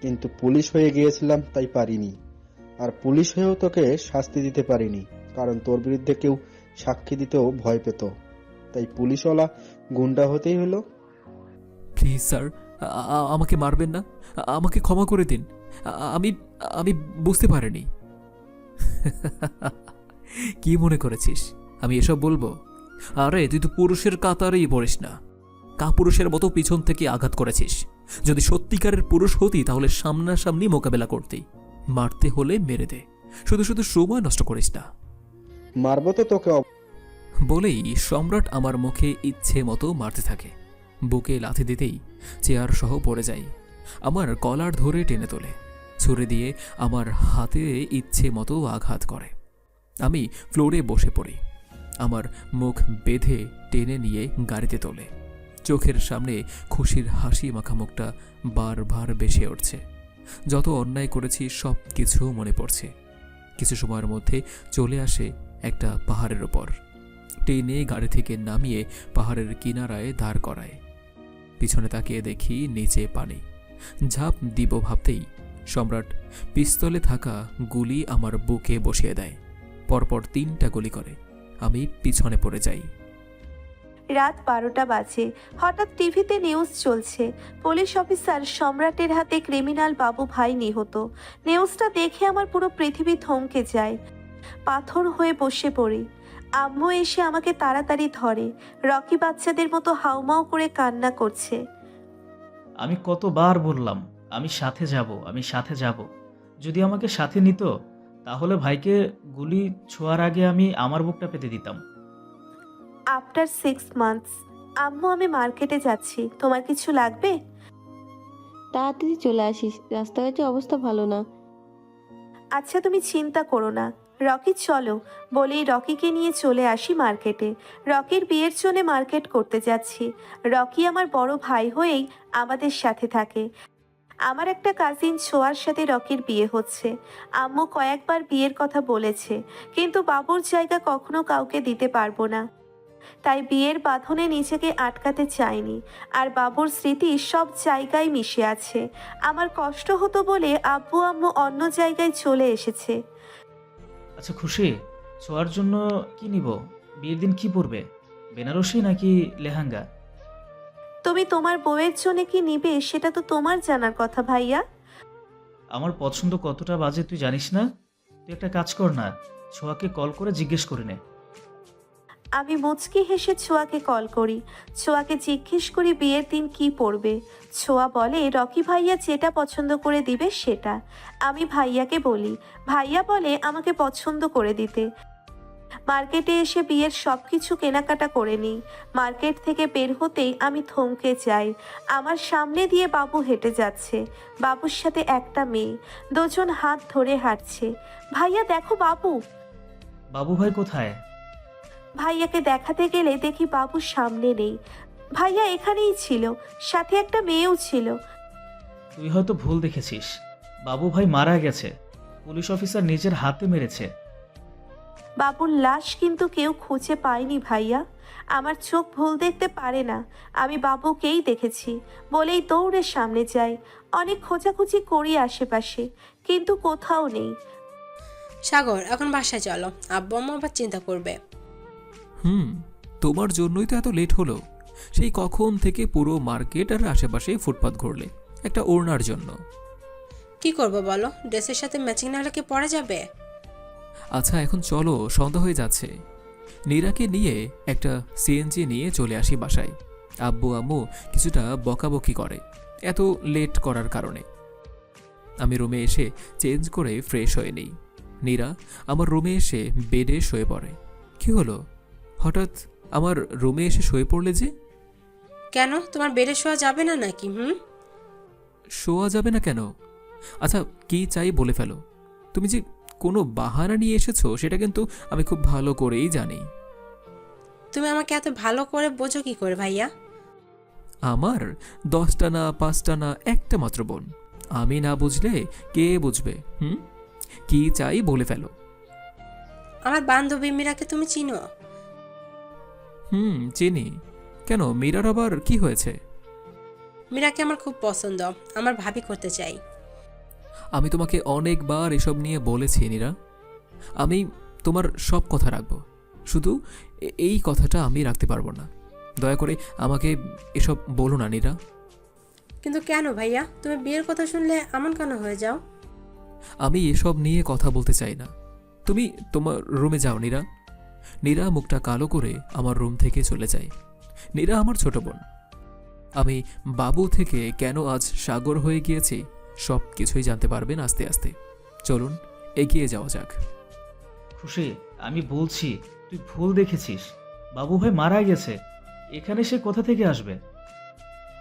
কিন্তু পুলিশ হয়ে গিয়েছিলাম তাই পারিনি। আর পুলিশ হয়েও তোকে শাস্তি দিতে পারিনি, কারণ তোর বিরুদ্ধে কেউ সাক্ষী দিতেও ভয় পেত, তাই পুলিশওয়ালা গুন্ডা হতেই হলো। প্লিজ স্যার, আমাকে মারবেন না, আমাকে ক্ষমা করে দিন। আমি আমি বুঝতে পারিনি। কি মনে করেছিস আমি এসব বলবো? আরে তুই তো পুরুষের কাতারেই পড়িস না, কাপুরুষের মতো পিছন থেকে আঘাত করেছিস। যদি সত্যিকারের পুরুষ হতি তাহলে সামনাসামনি মোকাবেলা করতেই। মারতে হলে মেরে দে, শুধু শুধু সময় নষ্ট করিস না। মারবো তো তোকে। বলেই সম্রাট আমার মুখে ইচ্ছে মতো মারতে থাকে। বুকে লাথি দিতেই চেয়ার সহ পড়ে যাই। আমার কলার ধরে টেনে তোলে, ছুরি দিয়ে আমার হাতে ইচ্ছে মতো আঘাত করে। আমি ফ্লোরে বসে পড়ি। আমার মুখ বেঁধে টেনে নিয়ে গাড়িতে তোলে। চোখের সামনে খুশির হাসি মাখা মুখটা বারবার ভেসে উঠছে। যত অন্যায় করেছি সব কিছু মনে পড়ছে। কিছু সময়ের মধ্যে চলে আসে একটা পাহাড়ের ওপর। টেনে গাড়ি থেকে নামিয়ে পাহাড়ের কিনারায় দাঁড় করায়। পিছনে তাকিয়ে দেখি নিচে পানি। ঝাঁপ দিব ভাবতেই সম্রাট পিস্তলে থাকা গুলি আমার বুকে বসিয়ে দেয়। পরপর 3টা গুলি করে। আমি পিছনে পড়ে যাই। রাত 12টা বাজে। হঠাৎ টিভিতে নিউজ চলছে, পুলিশ অফিসার সম্রাটের হাতে ক্রিমিনাল বাবু ভাই নিহত। নিউজটা দেখে আমার পুরো পৃথিবী থমকে যায়। পাথর হয়ে বসে পড়ি। আম্মু এসে আমাকে তাড়াতাড়ি ধরে। রকি বাচ্চাদের মতো হাউমাউ করে কান্না করছে। আমি কতবার বললাম আমি সাথে যাব, আমি সাথে যাব। যদি আমাকে সাথে নিত তাহলে ভাইকে গুলি ছোঁয়ার আগে আমি আমার বুকটা পেতে দিতাম। After 6 months. আম্মু, আমি মার্কেটে যাচ্ছি, তোমার কিছু লাগবে? তাড়াতাড়ি চলে আসিস, রাস্তাঘাটের অবস্থা ভালো না। আচ্ছা, তুমি চিন্তা করো না। রকি চলো বলেই রকিকে নিয়ে চলে আসি মার্কেটে। রকির বিয়ের জন্য মার্কেট করতে যাচ্ছি। রকি আমার বড় ভাই হয়েই আমাদের সাথে থাকে। আমার একটা কাজিন ছোঁয়ার সাথে রকির বিয়ে হচ্ছে। আম্মু কয়েকবার বিয়ের কথা বলেছে, কিন্তু বাবুর জায়গা কখনো কাউকে দিতে পারবো না, তাই বিয়ের বাঁধনে নিজেকে আটকাতে চাইনি। আর বাবুর স্মৃতি সব জায়গায় মিশে আছে। আমার কষ্ট হতো বলে আব্বু আম্মু অন্য জায়গায় চলে এসেছে। আচ্ছা খুশি, ছোঁয়ার জন্য কি নিব? বিয়ের দিন কি পরবে? বেনারসি নাকি লেহেঙ্গা? তুমি তোমার বউয়ের জন্য কি নিবে সেটা তো তোমার জানার কথা ভাইয়া। আমার পছন্দ কতটা বাজে তুই জানিস না? তুই একটা কাজ কর না, ছোঁয়াকে কল করে জিজ্ঞেস করে নে। আমি মুচকি হেসে ছোঁয়াকে কল করি। ছোঁয়াকে জিজ্ঞেস করি বিয়ের দিন কি পরবে। ছোঁয়া বলে রকি ভাইয়া যেটা পছন্দ করে দিবে সেটা। আমি ভাইয়াকে বলি, ভাইয়া বলে আমাকে পছন্দ করে দিতে। মার্কেটে এসে বিয়ের সব কিছু কেনাকাটা করে নিই। মার্কেট থেকে বের হতেই আমি থমকে যাই। আমার সামনে দিয়ে বাবু হেঁটে যাচ্ছে। বাবুর সাথে একটা মেয়ে, দুজন হাত ধরে হাঁটছে। ভাইয়া দেখো বাবু। বাবু ভাই কোথায়? ভাইয়াকে দেখাতে গেলে দেখি বাবু সামনে নেই। ভাইয়া এখানেই ছিল, সাথে একটা মেয়েও ছিল। তুই হয়তো ভুল দেখেছিস, বাবু ভাই মারা গেছে। পুলিশ অফিসার নিজের হাতে মেরেছে। বাবুর লাশ কিন্তু কেউ খুঁজে পায়নি ভাইয়া। আমার চোখ ভুল দেখতে পারে না, আমি বাবুকেই দেখেছি বলেই দৌড়ে সামনে যাই। অনেক খোঁজাখুঁজি করি আশেপাশে, কিন্তু কোথাও নেই। সাগর, এখন বাসায় চলো, আব্বু আম্মু আবার চিন্তা করবে। তোমার জন্যই তো এত লেট হলো। সেই কখন থেকে পুরো মার্কেট আর আশেপাশে ফুটপাত ঘুরলে একটা ওড়নার জন্য। কি করবো বলো, ড্রেসের সাথে ম্যাচিং না হলে কি পরা যাবে? আচ্ছা এখন চলো, সন্ধ্যা হয়ে যাচ্ছে। নীরাকে নিয়ে একটা সিএনজি নিয়ে চলে আসি বাসায়। আব্বু আম্মু কিছুটা বকাবকি করে এত লেট করার কারণে। আমি রুমে এসে চেঞ্জ করে ফ্রেশ হয়ে নিই। নীরা আমার রুমে এসে বেডে শুয়ে পড়ে। কি হলো, হঠাৎ আমার রুমে এসে শুয়ে পড়লে যে? কেন, তোমার বেডে শোয়া যাবে না নাকি? শোয়া যাবে না কেন? আচ্ছা কি চাই বলে ফেলো। তুমি যে কোনো বাহানা নিয়ে এসেছো সেটা কিন্তু আমি খুব ভালো করেই জানি। তুমি আমাকে এত ভালো করে বোঝো কি করে ভাইয়া? আমার 10টা না 5টা না একটা মাত্র বোন। আমি না বুঝলে কে বুঝবে? কি চাই বলে ফেলো। আমার বান্ধবী মীরাকে তুমি চিনো? চিনি, কেন, মীরার আবার কি হয়েছে? মীরাকে আমার খুব পছন্দ, আমার ভাবি করতে চাই। আমি তোমাকে অনেকবার এসব নিয়ে বলেছি নীরা, আমি তোমার সব কথা রাখব, শুধু এই কথাটা আমি রাখতে পারবো না। দয়া করে আমাকে এসব বলো না নীরা। কিন্তু কেন ভাইয়া, তুমি বিয়ের কথা শুনলে এমন কেন হয়ে যাও? আমি এসব নিয়ে কথা বলতে চাই না, তুমি তোমার রুমে যাও নীরা। নীরা মুখটা কালো করে আমার রুম থেকে চলে যায়। নীরা আমার ছোট বোন। আমি বাবু থেকে কেন আজ সাগর হয়ে গিয়েছি সব কিছুই জানতে পারবেন আস্তে আস্তে। চলুন এগিয়ে যাওয়া যাক। খুশি, আমি বলছি তুই ভুল দেখেছিস। বাবু ভাই মারা গেছে, এখানে সে কোথা থেকে আসবে?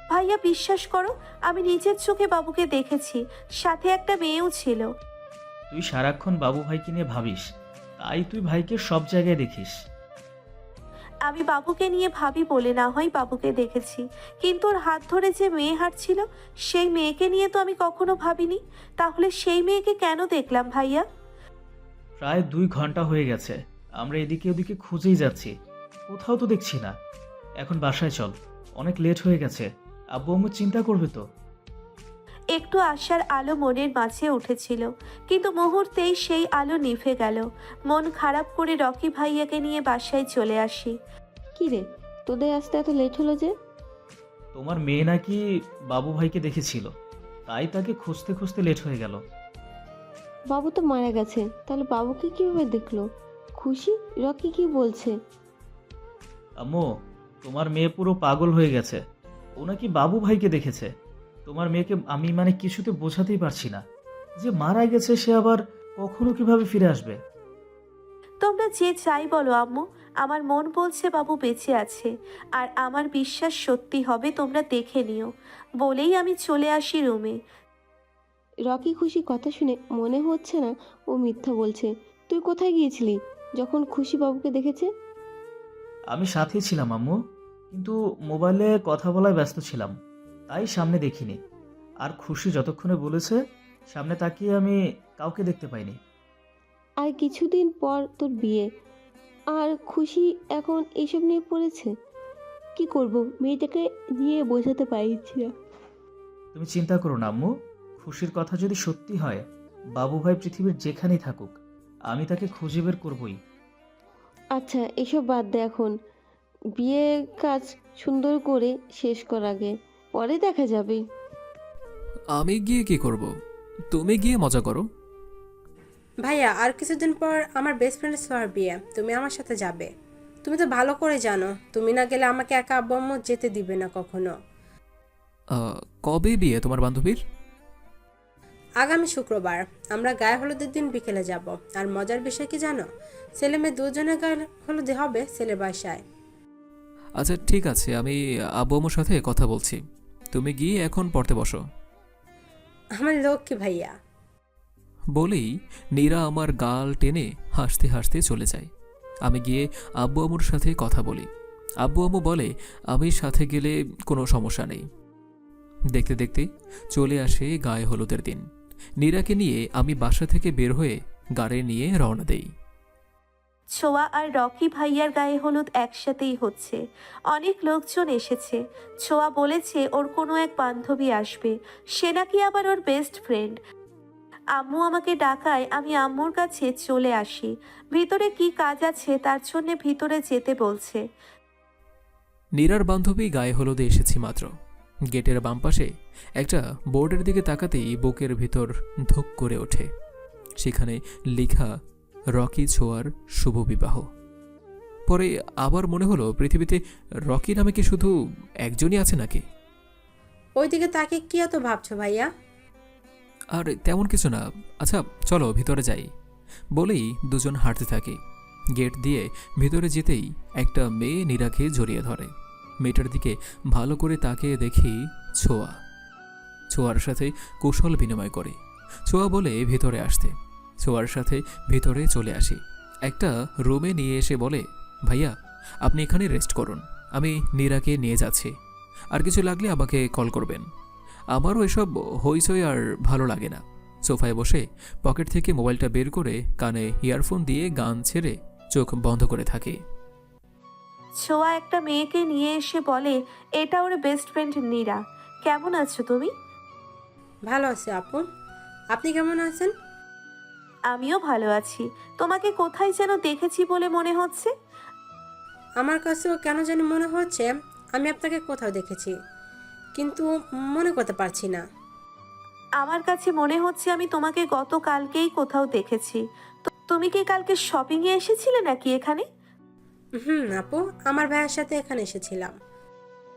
ভাইয়া বিশ্বাস করো, আমি নিজের চোখে বাবুকে দেখেছি, সাথে একটা মেয়েও ছিল। তুই সারাক্ষণ বাবু ভাইকে নিয়ে ভাবিস, তাই তুই ভাইকে সব জায়গায় দেখিস। আমি বাবুকে নিয়ে ভাবি বলে না হয় বাবুকে দেখেছি, কিন্তু ওর হাত ধরে যে মেয়ে হাঁটছিল সেই মেয়েকে নিয়ে তো আমি কখনো ভাবিনি। তাহলে সেই মেয়েকে কেন দেখলাম ভাইয়া? প্রায় 2 ঘন্টা হয়ে গেছে, আমরা এদিকে ওদিকে খুঁজেই যাচ্ছি, কোথাও তো দেখছি না। এখন বাসায় চল, অনেক লেট হয়ে গেছে, আব্বু আম্মু চিন্তা করবে তো। একটু আশার আলো মনের মাঝে উঠেছিল, কিন্তু মুহূর্তেই সেই আলো নিভে গেল। মন খারাপ করে রকি ভাইয়াকে নিয়ে বাসায় চলে আসি। কি রে, তোদের আসতে এত লেট হলো যে? তোমার মেয়ে নাকি বাবু ভাইকে দেখেছিল, তাই তাকে খুঁজতে খুঁজতে লেট হয়ে গেল। বাবু তো মারা গেছে, তাহলে বাবুকে কিভাবে দেখলো? খুশি, রকি কি বলছে? আম্মু, তোমার মেয়ে পুরো পাগল হয়ে গেছে, ও নাকি বাবু ভাইকে দেখেছে। তোমার মেয়েকে আমি কিছুতে বোঝাতেই পারছি না যে মারা গেছে সে আবার কখনো কিভাবে ফিরে আসবে। তোমরা যে চাই বলো আম্মু, আমার মন বলছে বাবু বেঁচে আছে, আর আমার বিশ্বাস সত্যি হবে, তোমরা দেখে নিও। বলেই আমি চলে আসি রুমে। রকি খুশি কথা শুনে মনে হচ্ছে না ও মিথ্যা বলছে। তুই কোথায় গিয়েছিলি যখন খুশি বাবুকে দেখেছে? আমি সাথেই ছিলাম আম্মু, কিন্তু মোবাইলে কথা বলায় ব্যস্ত ছিলাম, তাই সামনে দেখিনি। আর খুশি যতক্ষণে বলেছে সামনে তাকিয়ে আমি কাউকে দেখতে পাইনি। আর কিছুদিন পর তোর বিয়ে, আর খুশি এখন এইসব নিয়ে পড়েছে। কি করব, মেয়েটাকে নিয়ে বোঝাতে পারছি না। তুমি চিন্তা করো না আম্মু, খুশির কথা যদি সত্যি হয়, বাবু ভাই পৃথিবীর যেখানেই থাকুক আমি তাকে খুঁজে বের করবই। আচ্ছা, এসব বাদ দে এখন। বিয়ের কাজ সুন্দর করে শেষ কর আগে, পরে দেখা যাবে। আমি গিয়ে কি করব? তুমি গিয়ে মজা করো। ভাইয়া, আর কিছুদিন পর আমার বেস্ট ফ্রেন্ডের সোয়ার বিয়ে, তুমি আমার সাথে যাবে। তুমি তো ভালো করে জানো, তুমি না গেলে আমাকে একা আব্বু আম্মু যেতে দিবে না কখনো। কবে বিয়ে তোমার বান্ধবীর? আগামী শুক্রবার। আমরা গায়ে হলুদের দিন বিকেলে যাব। আর মজার বিষয় কি জানো, ছেলে মেয়ে দুজনের গায়ে হলুদে হবে ছেলের বাসায়। আচ্ছা ঠিক আছে, আমি আব্বু আম্মুর সাথে কথা বলছি। তুমি গিয়ে এখন পড়তে বসো। আমার লক্ষ্মী ভাইয়া। বলেই নীরা আমার গাল টেনে হাসতে হাসতে চলে যায়। আমি গিয়ে আব্বু আম্মুর সাথে কথা বলি। আব্বু আম্মু বলে আমি সাথে গেলে কোনো সমস্যা নেই। দেখতে দেখতে চলে আসে গায়ে হলুদের দিন। নীরাকে নিয়ে আমি বাসা থেকে বের হয়ে গাড়ি নিয়ে রওনা দেই। ছোঁয়া আর রকি ভাইয়ার গায়ে হলুদ একসাথেই হচ্ছে। অনেক লোকজন এসেছে। ছোঁয়া বলেছে ওর কোনো এক বান্ধবী আসবে, সে নাকি আবার ওর বেস্ট ফ্রেন্ড। আম্মু আমাকে ডাকায় আমি আম্মুর কাছে চলে আসি। ভিতরে কি কাজ আছে তার জন্য ভিতরে যেতে বলছে। নীরার বান্ধবী গায়ে হলুদে এসেছি মাত্র। গেটের বাম পাশে একটা বোর্ডের দিকে তাকাতেই বুকের ভিতর ধুক করে ওঠে। সেখানে লেখা রকি ছোঁয়ার শুভ বিবাহ। পরে আবার মনে হলো পৃথিবীতে রকি নামে কি শুধু একজনই আছে নাকি? ওইদিকে তাকে কি এত ভাবছো ভাইয়া? আর তেমন কিছু না। আচ্ছা চলো ভিতরে যাই। বলেই দুজন হাঁটতে থাকি। গেট দিয়ে ভিতরে যেতেই একটা মেয়ে নীরাকে জড়িয়ে ধরে। মেয়েটার দিকে ভালো করে তাকিয়ে দেখি ছোঁয়া। ছোঁয়ার সাথে কুশল বিনিময় করে। ছোঁয়া বলে ভিতরে আসতে। ছোঁয়ার সাথে ভিতরে চলে আসি। একটা রুমে নিয়ে এসে বলে, ভাইয়া আপনি এখানে রেস্ট করুন, আমি নীরাকে নিয়ে যাচ্ছি। আর কিছু লাগলে আমাকে কল করবেন। আমারও এসব হইচই আর ভালো লাগে না। সোফায় বসে পকেট থেকে মোবাইলটা বের করে কানে ইয়ারফোন দিয়ে গান ছেড়ে চোখ বন্ধ করে থাকি। ছোঁয়া একটা মেয়েকে নিয়ে এসে বলে এটা ওর বেস্ট ফ্রেন্ড নীরা। কেমন আছো তুমি? ভালো আছে আপু, আপনি কেমন আছেন? আমিও ভালো আছি। তোমাকে কোথায় যেন দেখেছি বলে মনে হচ্ছে। আমার কাছেও কেন জানি মনে হচ্ছে আমি আপনাকে কোথাও দেখেছি, কিন্তু মনে করতে পারছি না। আমার কাছে মনে হচ্ছে আমি তোমাকে গতকালকেই কোথাও দেখেছি। তুমি কি কালকে শপিংয়ে এসেছিলে নাকি এখানে? আপু, আমার ভাইয়ের সাথে এখানে এসেছিলাম।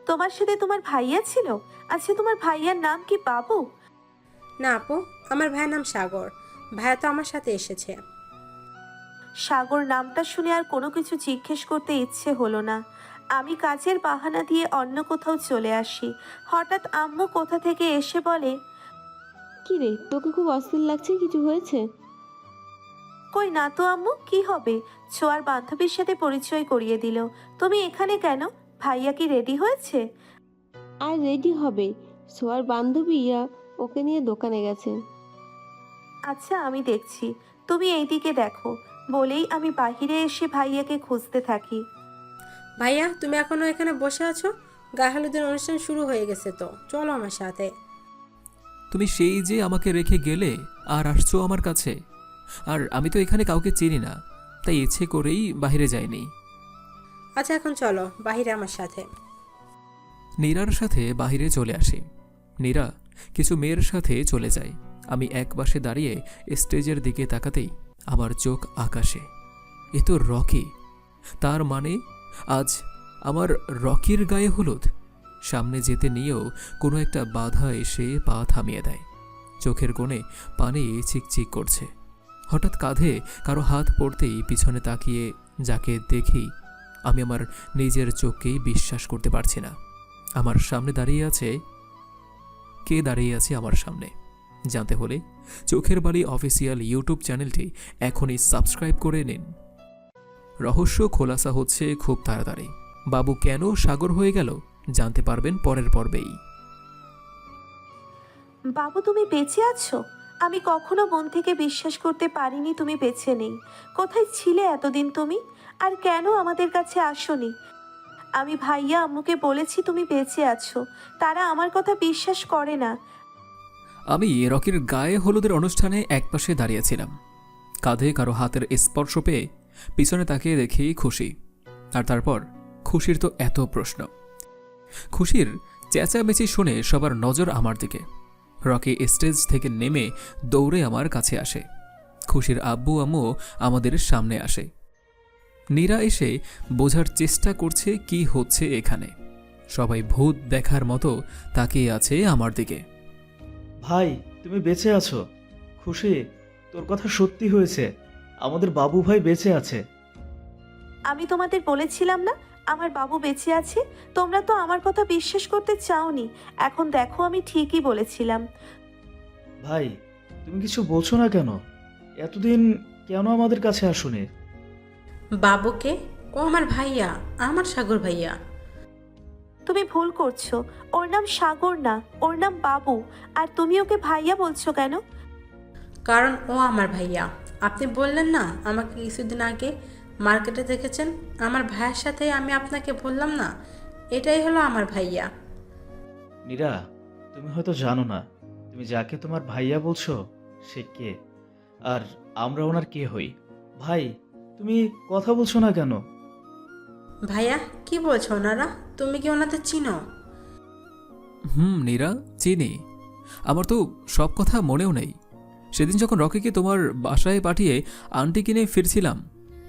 তোমার সাথে তোমার ভাইয়া ছিল? আচ্ছা, তোমার ভাইয়ার নাম কি বাবু? না আপু, আমার ভাইয়ের নাম সাগর। ভাইয়া তো আমার সাথে এসেছে। সাগর নামটা শুনে আর কোনো কিছু জিজ্ঞেস করতে ইচ্ছে হলো না। আমি কাজের বাহানা দিয়ে অন্য কোথাও চলে আসি। হঠাৎ আম্মু কোথা থেকে এসে বলে, কি রে, তোকে খুব অস্থির লাগছে, কিছু হয়েছে? কই না তো আম্মু, কি হবে? ছোঁয়ার বান্ধবীর সাথে পরিচয় করিয়ে দিল। তুমি এখানে কেন? ভাইয়া কি রেডি হয়েছে? আর রেডি হবে, সোয়ার বান্ধবীরা ওকে নিয়ে দোকানে গেছে। আচ্ছা, আমি দেখছি, তুমি এইদিকে দেখো। বলেই আমি বাহিরে এসে ভাইয়াকে খুঁজতে থাকি। ভাইয়া, তুমি এখনো এখানে বসে আছো? গায়ে হলুদের অনুষ্ঠান শুরু হয়ে গেছে তো, চলো আমার সাথে। তুমি সেই যে আমাকে রেখে গেলে আর আসছো আমার কাছে। আর আমি তো এখানে কাউকে চিনি না, তাই ইচ্ছে করেই বাইরে যাইনি। আচ্ছা, এখন চলো বাহিরে আমার সাথে। নীরার সাথে বাহিরে চলে আসি। নীরা কিছু মেয়ের সাথে চলে যায়। আমি এক পাশে দাঁড়িয়ে স্টেজের দিকে তাকাতেই আমার চোখ আকাশে। এ তো রকি। তার মানে আজ আমার রকির গায়ে হলুদ। সামনে যেতে নিয়েও কোনো একটা বাধা এসে পা থামিয়ে দেয়। চোখের কোণে পানি চিকচিক করছে। হঠাৎ কাঁধে কারো হাত পড়তেই পিছনে তাকিয়ে যাকে দেখি, আমি আমার নিজের চোখকেই বিশ্বাস করতে পারছি না। আমার সামনে দাঁড়িয়ে আছে। কে দাঁড়িয়ে আছে আমার সামনে জানতে হলে চোখের বালি অফিসিয়াল ইউটিউব চ্যানেলটি এখনই সাবস্ক্রাইব করে নিন। রহস্য খোলাসা হচ্ছে খুব তাড়াতাড়ি। বাবু কেন সাগর হয়ে গেল জানতে পারবেন পরের পর্বেই। বাবু, তুমি বেঁচে আছো? আমি কখনো মন থেকে বিশ্বাস করতে পারিনি তুমি বেঁচে নেই। কোথায় ছিলে এতদিন তুমি? আর কেন আমাদের কাছে আসোনি? আমি ভাইয়া আম্মুকে বলেছি তুমি বেঁচে আছো, তারা আমার কথা বিশ্বাস করে না। আমি রকির গায়ে হলুদের অনুষ্ঠানে একপাশে দাঁড়িয়েছিলাম। কাঁধে কারো হাতের স্পর্শ পেয়ে পিছনে তাকিয়ে দেখি খুশি। আর তারপর খুশির তো এত প্রশ্ন। খুশির চেঁচামেচি শুনে সবার নজর আমার দিকে। রকি স্টেজ থেকে নেমে দৌড়ে আমার কাছে আসে। খুশির আব্বু আম্মু আমাদের সামনে আসে। নীরা এসে বোঝার চেষ্টা করছে কি হচ্ছে এখানে। সবাই ভূত দেখার মতো তাকিয়ে আছে আমার দিকে। ভাই, তুমি বেঁচে আছো? খুশি, তোর কথা সত্যি হয়েছে। আমাদের বাবু ভাই বেঁচে আছে। আমি তোমাদের বলেছিলাম না আমার বাবু বেঁচে আছে? তোমরা তো আমার কথা বিশ্বাস করতে চাওনি। এখন দেখো আমি ঠিকই বলেছিলাম। ভাই, তুমি কিছু বলছো না কেন? এতদিন কেন আমাদের কাছে আসোনি? বাবুকে? ও আমার ভাইয়া, আমার সাগর ভাইয়া। তুমি ভুল করছো। ওর নাম সাগর না, ওর নাম বাবু। আর তুমি ওকে ভাইয়া বলছো কেন? কারণ ও আমার ভাইয়া। আপনি বললেন না আমাকে কিছুদিন আগে মার্কেটে দেখেছেন, আমার ভাইয়ের সাথে আমি আপনাকে বললাম না, এটাই হলো আমার ভাইয়া। নীরা, তুমি হয়তো জানো না, তুমি যাকে তোমার ভাইয়া বলছো সে কে, আর আমরা ওনার কে হই। ভাই, তুমি কথা বলছো না কেন? ভাইয়া, কি বলছো ওনারা? তুমি কি ওনাদের চিনো? নীরা, চিনি। আমার তো সব কথা মনেও নেই। সেদিন যখন রকিকে তোমার বাসায় পাঠিয়ে আন্টি কিনে ফিরছিলাম,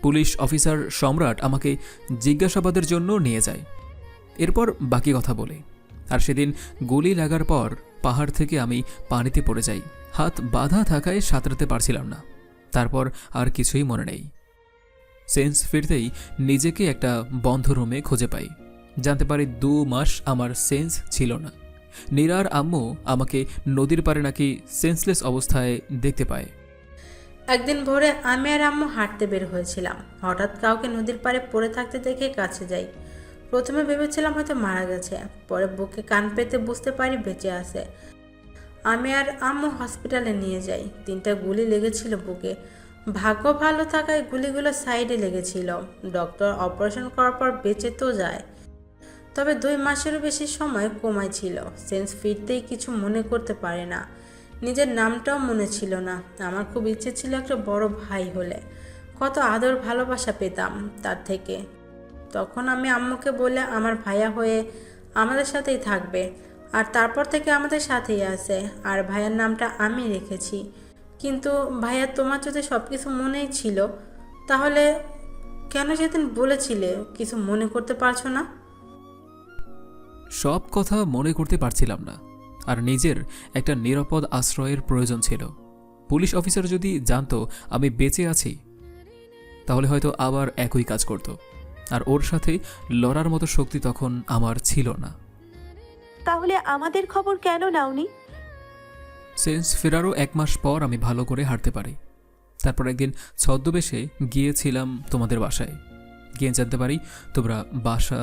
পুলিশ অফিসার সম্রাট আমাকে জিজ্ঞাসাবাদের জন্য নিয়ে যায়। এরপর বাকি কথা বলে। আর সেদিন গুলি লাগার পর পাহাড় থেকে আমি পানিতে পড়ে যাই। হাত বাঁধা থাকায় সাঁতরাতে পারছিলাম না। তারপর আর কিছুই মনে নেই। সেন্স ফিরতেই নিজেকে একটা বন্ধ রুমে খুঁজে পাই। জানতে পারি 2 মাস আমার সেন্স ছিল না। নীরার আম্মু আমাকে নদীর পাড়ে নাকি সেন্সলেস অবস্থায় দেখতে পায়। একদিন ভোরে আমি আর আম্মু হাঁটতে বের হয়েছিলাম। হঠাৎ কাউকে নদীর পাড়ে পড়ে থাকতে দেখে কাছে যাই। প্রথমে ভেবেছিলাম হয়তো মারা গেছে, পরে বুকে কান পেতে বুঝতে পারি বেঁচে আছে। আমি আর আম্মু হসপিটালে নিয়ে যাই। 3টা গুলি লেগেছিল বুকে। ভাগ্য ভালো থাকায় গুলিগুলো সাইডে লেগেছিল। ডক্টর অপারেশন করার পর বেঁচে তো যায়, তবে 2 মাসেরও বেশি সময় কোমায় ছিল। সেন্স ফিরতেই কিছু মনে করতে পারে না, নিজের নামটাও মনে ছিল না। আমার খুব ইচ্ছে ছিল একটা বড় ভাই হলে কত আদর ভালোবাসা পেতাম তার থেকে। তখন আমি আম্মুকে বলে আমার ভাইয়া হয়ে আমাদের সাথেই থাকবে, আর তারপর থেকে আমাদের সাথেই আছে। আর ভাইয়ার নামটা আমি রেখেছি। কিন্তু ভাইয়া, তোমার যদি সব কিছু মনেই ছিল, তাহলে কেন সেদিন বলেছিলে কিছু মনে করতে পারছো না? সব কথা মনে করতে পারছিলাম না, আর নিজের একটা নিরাপদ আশ্রয়ের প্রয়োজন ছিল। পুলিশ অফিসার যদি জানতো আমি বেঁচে আছি, তাহলে হয়তো আবার একই কাজ করত, আর ওর সাথে লড়ার মতো শক্তি তখন আমার ছিল না। তাহলে আমাদের খবর কেন নাওনি? সেন্স ফেরারও 1 মাস পর আমি ভালো করে হাঁটতে পারি। তারপর একদিন ছদ্মবেশে গিয়েছিলাম তোমাদের বাসায়। গিয়ে জানতে পারি তোমরা বাসা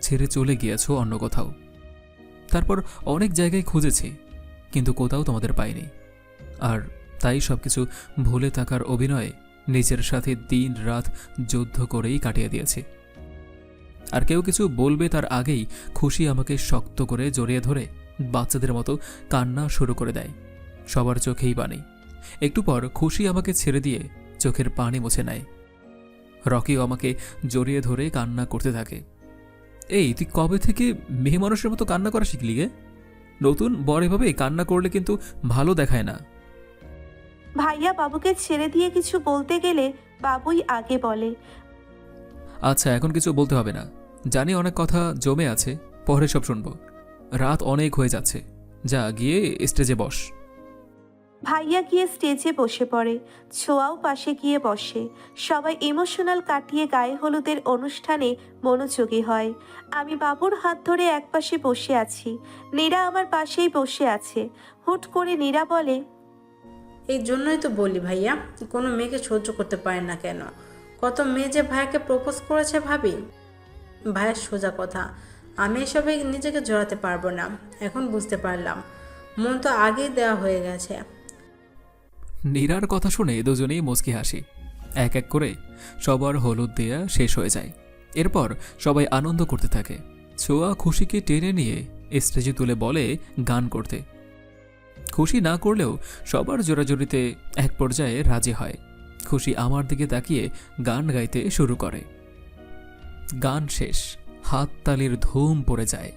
ছেড়ে চলে গিয়েছো অন্য কোথাও। তারপর অনেক জায়গায় খুঁজেছি, কিন্তু কোথাও তোমাদের পাইনি। আর তাই সবকিছু ভুলে থাকার অভিনয়ে নিজের সাথে দিন রাত যুদ্ধ করেই কাটিয়ে দিয়েছি। আর কেউ কিছু বলবে তার আগেই খুশি আমাকে শক্ত করে জড়িয়ে ধরে বাচ্চাদের মতো কান্না শুরু করে দেয়। সবার চোখেই পানি। একটু পর খুশি আমাকে ছেড়ে দিয়ে চোখের পানি মুছে নেয়। রকিও আমাকে জড়িয়ে ধরে কান্না করতে থাকে। এই, তুই কবে থেকে মেয়ে মানুষের মতো কান্না করা শিখলি গে? নতুন বর এভাবে কান্না করলে কিন্তু ভালো দেখায় না। ভাইয়া বাবুকে ছেড়ে দিয়ে কিছু বলতে গেলে বাবুই আগে বলে। আচ্ছা, এখন কিছু বলতে হবে না, জানি অনেক কথা জমে আছে, পরে সব শুনবো। রাত অনেক হয়ে যাচ্ছে, যা গিয়ে স্টেজে বস। ভাইয়া গিয়ে স্টেজে বসে পড়ে, ছোঁয়াও পাশে গিয়ে বসে। সবাই ইমোশনাল কাটিয়ে গায়ে হলুদের অনুষ্ঠানে মনোযোগী হয়। আমি বাবুর হাত ধরে একপাশে বসে আছি, নীরা আমার পাশেই বসে আছে। হুট করে নীরা বলে, এই জন্যই তো বলি ভাইয়া, কোনো মেয়েকে সহ্য করতে পারে না কেন? কত মেয়ে যে ভাইয়াকে প্রপোজ করেছে ভাবি। ভাইয়ের সোজা কথা, আমি এসবে নিজেকে জড়াতে পারবো না। এখন বুঝতে পারলাম, মন তো আগেই দেওয়া হয়ে গেছে। নীরার কথা শুনে দুজনেই মুচকি হাসি। এক এক করে সবার হলুদ দেয়া শেষ হয়ে যায়। এরপর সবাই আনন্দ করতে থাকে। ছোঁয়া খুশিকে টেনে নিয়ে স্টেজে তুলে বলে গান করতে। খুশি না করলেও সবার জোরাজোরিতে এক পর্যায়ে রাজি হয়। খুশি আমার দিকে তাকিয়ে গান গাইতে শুরু করে। গান শেষ, হাততালির ধুম পড়ে যায়।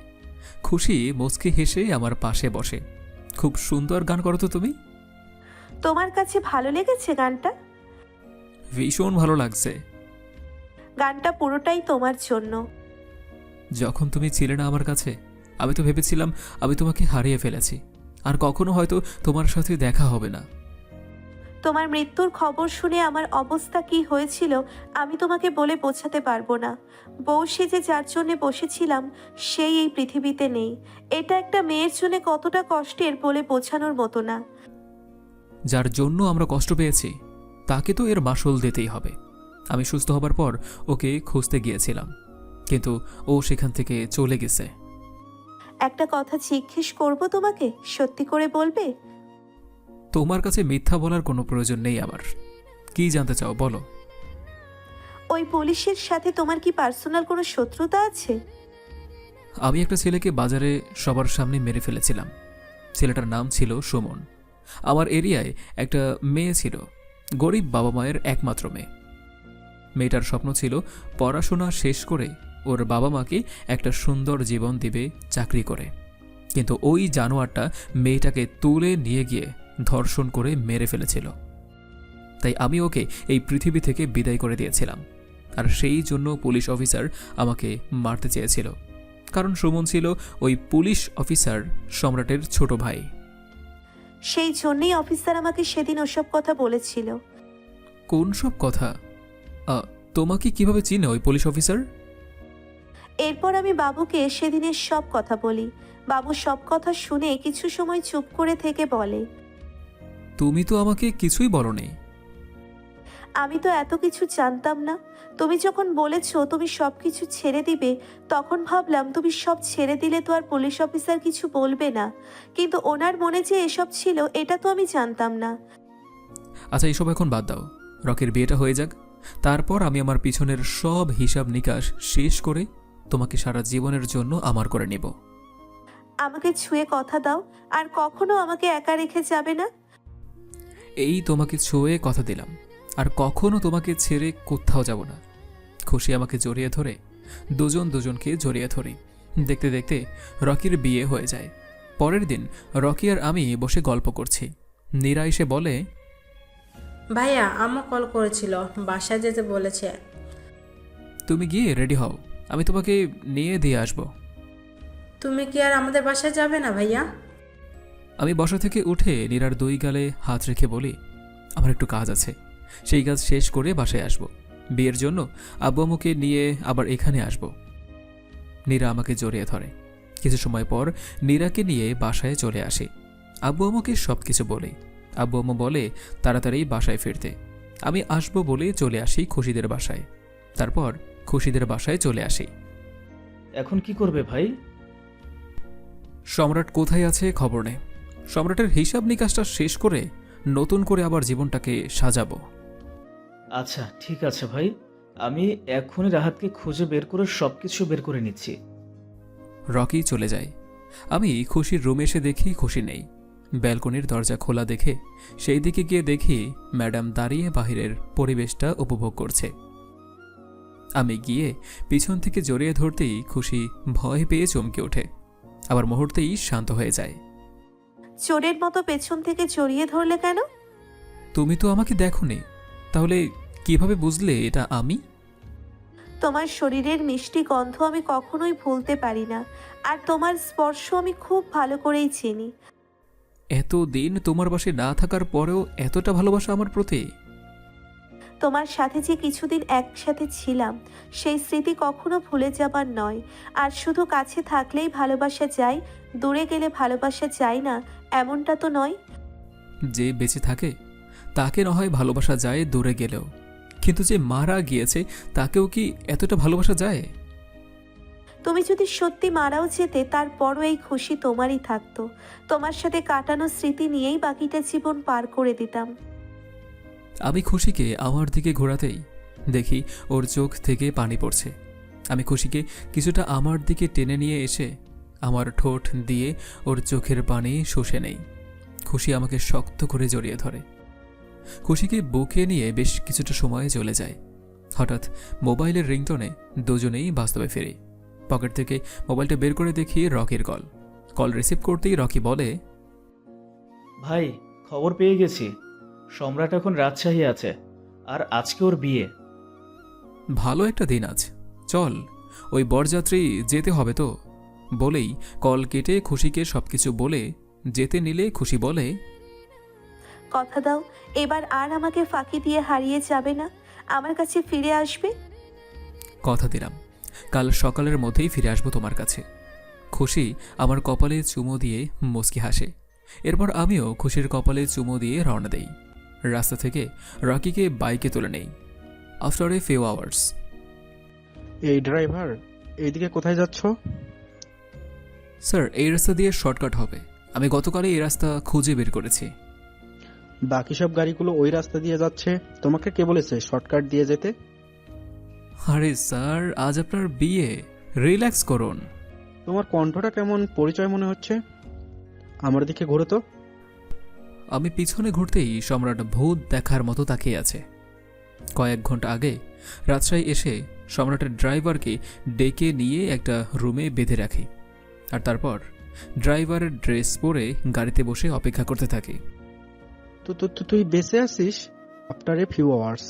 খুশি মুচকি হেসে আমার পাশে বসে। খুব সুন্দর গান করো তো তুমি। তোমার কাছে ভালো লেগেছে গানটা? ভীষণ ভালো লাগছে। গানটা পুরোটাই তোমার জন্য। যখন তুমি ছিলে না আমার কাছে, আমি তো ভেবেছিলাম আমি তোমাকে হারিয়ে ফেলেছি, আর কখনো হয়তো তোমার সাথে দেখা হবে না। তোমার মৃত্যুর খবর শুনে আমার অবস্থা কি হয়েছিল আমি তোমাকে বলে বোঝাতে পারবো না। বউ সেজে যার জন্য বসেছিলাম সেই এই পৃথিবীতে নেই। এটা একটা মেয়ের জন্য কতটা কষ্টের বলে বোঝানোর মতো না। যার জন্য আমরা কষ্ট পেয়েছি তাকে তো এর মাসুল দিতেই হবে। আমি সুস্থ হবার পর ওকে খুঁজতে গিয়েছিলাম, কিন্তু ও সেখান থেকে চলে গেছে। একটা কথা জিজ্ঞেস করব তোমাকে, সত্যি করে বলবে? তোমার কাছে মিথ্যা বলার কোনো প্রয়োজন নেই আমার। কি জানতে চাও বলো। ওই পুলিশের সাথে তোমার কি পার্সোনাল কোনো শত্রুতা আছে? আমি একটা ছেলেকে বাজারে সবার সামনে মেরে ফেলেছিলাম। ছেলেটার নাম ছিল সুমন। আমার এরিয়ায় একটা মেয়ে ছিল, গরিব বাবা মায়ের একমাত্র মেয়ে। মেয়েটার স্বপ্ন ছিল পড়াশোনা শেষ করে ওর বাবা মাকে একটা সুন্দর জীবন দিবে চাকরি করে। কিন্তু ওই জানোয়ারটা মেয়েটাকে তুলে নিয়ে গিয়ে ধর্ষণ করে মেরে ফেলেছিল। তাই আমি ওকে এই পৃথিবী থেকে বিদায় করে দিয়েছিলাম। আর সেই জন্য পুলিশ অফিসার আমাকে মারতে চেয়েছিল, কারণ সুমন ছিল ওই পুলিশ অফিসার সম্রাটের ছোট ভাই। সেই জন্যই অফিসার আমাকে সেদিন ওসব কথা বলেছিল। কোন সব কথা? তোমাকে কিভাবে চিনে ওই পুলিশ অফিসার? এরপর আমি বাবুকে সেদিনের সব কথা বলি। বাবু সব কথা শুনে কিছু সময় চুপ করে থেকে বলে, তুমি তো আমাকে কিছুই বলনি। আমি তো এত কিছু জানতাম না। তুমি যখন বলেছো তুমি সব কিছু ছেড়ে দিবে, তখন ভাবলাম তুমি সব ছেড়ে দিলে তো আর পুলিশ অফিসার কিছু বলবে না। কিন্তু ওনার মনে যে এসব ছিল এটা তো আমি জানতাম না। আচ্ছা, এসব এখন বাদ দাও। রকির বিয়েটা হয়ে যাক, তারপর আমি আমার পিছনের সব হিসাব নিকাশ শেষ করে তোমাকে সারা জীবনের জন্য আমার করে নেব। আমাকে ছুঁয়ে কথা দাও, আর কখনো আমাকে একা রেখে যাবে না। এই তোমাকে ছুঁয়ে কথা দিলাম, আর কখনো তোমাকে ছেড়ে কোথাও যাব না। খুশি আমাকে জড়িয়ে ধরে দুজন দুজনকে জড়িয়ে ধরি। দেখতে দেখতে রকির বিয়ে হয়ে যায়। পরের দিন রকি আর আমি বসে গল্প করছি। নীরা এসে বলে, ভাইয়া আম্মু কল করেছিল, বাসায় যেতে বলেছে। তুমি গিয়ে রেডি হও, আমি তোমাকে নিয়ে দিয়ে আসব। তুমি কি আর আমাদের বাসায় যাবে না ভাইয়া? আমি বসা থেকে উঠে নীরার দুই গালে হাত রেখে বলি, আমার একটু কাজ আছে, সেই কাজ শেষ করে বাসায় আসব। বিয়ের জন্য আব্বু আম্মুকে নিয়ে আবার এখানে আসব। নীরা আমাকে জড়িয়ে ধরে। কিছু সময় পর নীরাকে নিয়ে বাসায় চলে আসি। আব্বু আম্মুকে সব কিছু বলি। আব্বু আম্মু বলে তাড়াতাড়ি বাসায় ফিরতে। আমি আসবো বলে চলে আসি খুশিদের বাসায়। তারপর খুশিদের বাসায় চলে আসি। এখন কি করবে ভাই? সম্রাট কোথায় আছে খবর নেই। সম্রাটের হিসাব নিকাশটা শেষ করে নতুন করে আবার জীবনটাকে সাজাবো। আচ্ছা ঠিক আছে ভাই, আমি এখনই রাহাতকে খুঁজে বের করে সবকিছু বের করে নিচ্ছি। রকি চলে যায়। আমি খুশির রুমে এসে দেখি খুশি নেই। ব্যালকনির দরজা খোলা দেখে সেই দিকে গিয়ে দেখি ম্যাডাম দাঁড়িয়ে বাহিরের পরিবেশটা উপভোগ করছে। আমি গিয়ে পিছন থেকে জড়িয়ে ধরতেই খুশি ভয় পেয়ে চমকে ওঠে, আবার মুহূর্তেই শান্ত হয়ে যায়। চোরের মতো পেছন থেকে জড়িয়ে ধরলে কেন? তুমি তো আমাকে দেখোনি, তাহলে কিভাবে বুঝলে এটা আমি? তোমার শরীরের মিষ্টি গন্ধ আমি কখনোই ভুলতে পারি না, আর তোমার স্পর্শ আমি খুব ভালো করেই চিনি। এতদিন তোমার বাসায় না থাকার পরেও এতটা ভালোবাসা আমার প্রতি? তোমার সাথে যে কিছুদিন একসাথে ছিলাম, সেই স্মৃতি কখনো ভুলে যাবার নয়। আর শুধু কাছে থাকলেই ভালোবাসা যায়, দূরে গেলে ভালোবাসা যায় না, এমনটা তো নয়। যে বেঁচে থাকে তাকে না হয় ভালোবাসা যায় দূরে গেলেও, কিন্তু যে মারা গিয়েছে তাকেও কি এতটা ভালোবাসা যায়? তুমি যদি সত্যি মারাও যেতে, তারপরও এই খুশি তোমারই থাকতো। তোমার সাথে কাটানো স্মৃতি নিয়েই বাকিটা জীবন পার করে দিতাম। আমি খুশিকে আমার দিকে ঘোরাতেই দেখি ওর চোখ থেকে পানি পড়ছে। আমি খুশিকে কিছুটা আমার দিকে টেনে নিয়ে এসে আমার ঠোঁট দিয়ে ওর চোখের পানি শুষে নেই। খুশি আমাকে শক্ত করে জড়িয়ে ধরে। খুশিকে বুকে নিয়ে বেশ কিছুটা সময় চলে যায়। হঠাৎ মোবাইলের রিংটোনে দুজনেই বাস্তবে ফিরি। পকেট থেকে মোবাইলটা বের করে দেখি রকির কল। কল রিসিভ করতেই রকি বলে, ভাই খবর পেয়ে গেছি, সম্রাট এখন রাজশাহী আছে, আর আজকে ওর বিয়ে। ভালো একটা দিন আজ, চল ওই বরযাত্রী যেতে হবে তো। বলেই কল কেটে খুশিকে সবকিছু বলে যেতে নিলে খুশি বলে, কথা দাও, এবার আর আমাকে ফাঁকি দিয়ে হারিয়ে যাবে না, আমার কাছে ফিরে আসবে। কথা দিলাম, কাল সকালের মধ্যেই ফিরে আসবো তোমার কাছে। খুশি আমার কপালে চুমো দিয়ে মুচকি হাসে। এরপর আমিও খুশির কপালে চুমো দিয়ে রওনা দেই। রাস্তা থেকে রকিকে বাইকে তুলে নেই। After a few hours. এই ড্রাইভার, এইদিকে কোথায় যাচ্ছ? স্যার, এই রাস্তা দিয়ে শর্টকাট হবে। আমি গতকালই এই রাস্তা খুঁজে বের করেছি। বাকি সব গাড়িগুলো ওই রাস্তা দিয়ে যাচ্ছে, তোমাকে কে বলেছে শর্টকাট দিয়ে যেতে? আরে স্যার, আজ আপনার বিয়ে, রিল্যাক্স করুন। তোমার কণ্ঠটা কেমন পরিচয় মনে হচ্ছে। আমার দিকে ঘুরে তো। আমি পিছনে ঘুরতেই সম্রাট ভূত দেখার মতো তাকিয়ে আছে। কয়েক ঘন্টা আগে রাজশাহী এসে সম্রাটের ড্রাইভারকে ডেকে নিয়ে একটা রুমে বেঁধে রাখি, আর তারপর ড্রাইভারের ড্রেস পরে গাড়িতে বসে অপেক্ষা করতে থাকি। তুই বেঁচে আছিস আফটার এ ফিউ আওয়ার্স।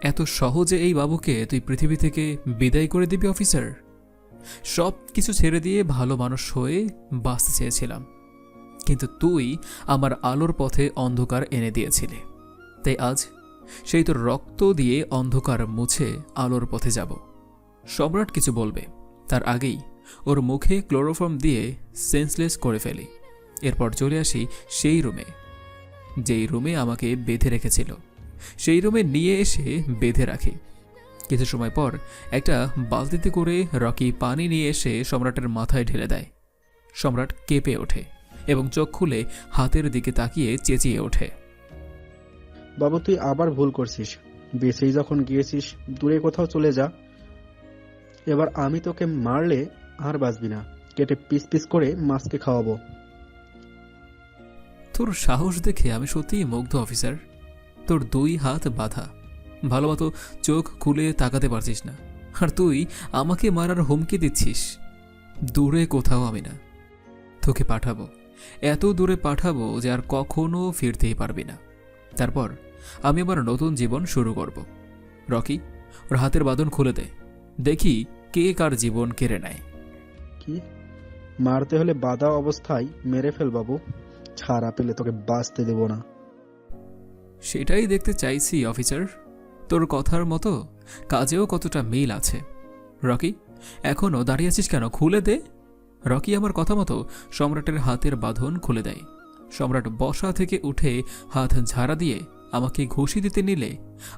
এত সহজে এই বাবুকে তুই পৃথিবী থেকে বিদায় করে দিবি অফিসার? সব কিছু ছেড়ে দিয়ে ভালো মানুষ হয়ে বাঁচতে চেয়েছিলাম, কিন্তু তুই আমার আলোর পথে অন্ধকার এনে দিয়েছিলি। তাই আজ সেই তোর রক্ত দিয়ে অন্ধকার মুছে আলোর পথে যাব। সম্রাট কিছু বলবে তার আগেই ওর মুখে ক্লোরোফর্ম দিয়ে সেন্সলেস করে ফেলি। এরপর চলে আসি সেই রুমে, যেই রুমে আমাকে বেঁধে রেখেছিল। সেই রুমে নিয়ে এসে বেঁধে রাখি। কিছু সময় পর একটা বালতিতে করে রকি পানি নিয়ে এসে সম্রাটের মাথায় ঢেলে দেয়। সম্রাট কেঁপে ওঠে এবং চোখ খুলে হাতের দিকে তাকিয়ে চেঁচিয়ে ওঠে। বাবু তুই আবার ভুল করছিস। বেঁচেই যখন গিয়েছিস দূরে কোথাও চলে যা। এবার আমি তোকে মারলে আর বাঁচবি না, কেটে পিস পিস করে মাছকে খাওয়াবো। তোর সাহস দেখে আমি সত্যিই মুগ্ধ অফিসার। তোর 2 হাত বাঁধা, ভালোমতো চোখ খুলে তাকাতে পারছিস না, আর তুই আমাকে মারার হুমকি দিচ্ছিস। দূরে কোথাও আমি না, তোকে পাঠাবো, এত দূরে পাঠাবো যে আর কখনো ফিরতেই পারবি না। তারপর আমি আমার নতুন জীবন শুরু করব। রকি, ওর হাতের বাঁধন খুলে দে, দেখি কে কার জীবন কেড়ে নেয়। কি? মারতে হলে বাঁধা অবস্থায় মেরে ফেল বাবু, ছাড়া পেলে তোকে বাঁচতে দেব না। সেটাই দেখতে চাইছি অফিসার। তোর কথার মতো কাজেও কতটা মিল আছে। রকি, এখনো দাঁড়িয়ে আছিস কেন? খুলে দে। রকি আমার কথা মতো সম্রাটের হাতের বাঁধন খুলে দেয়। সম্রাট বসা থেকে উঠে হাত ঝাড়া দিয়ে আমাকে ঘুষি দিতে নিলে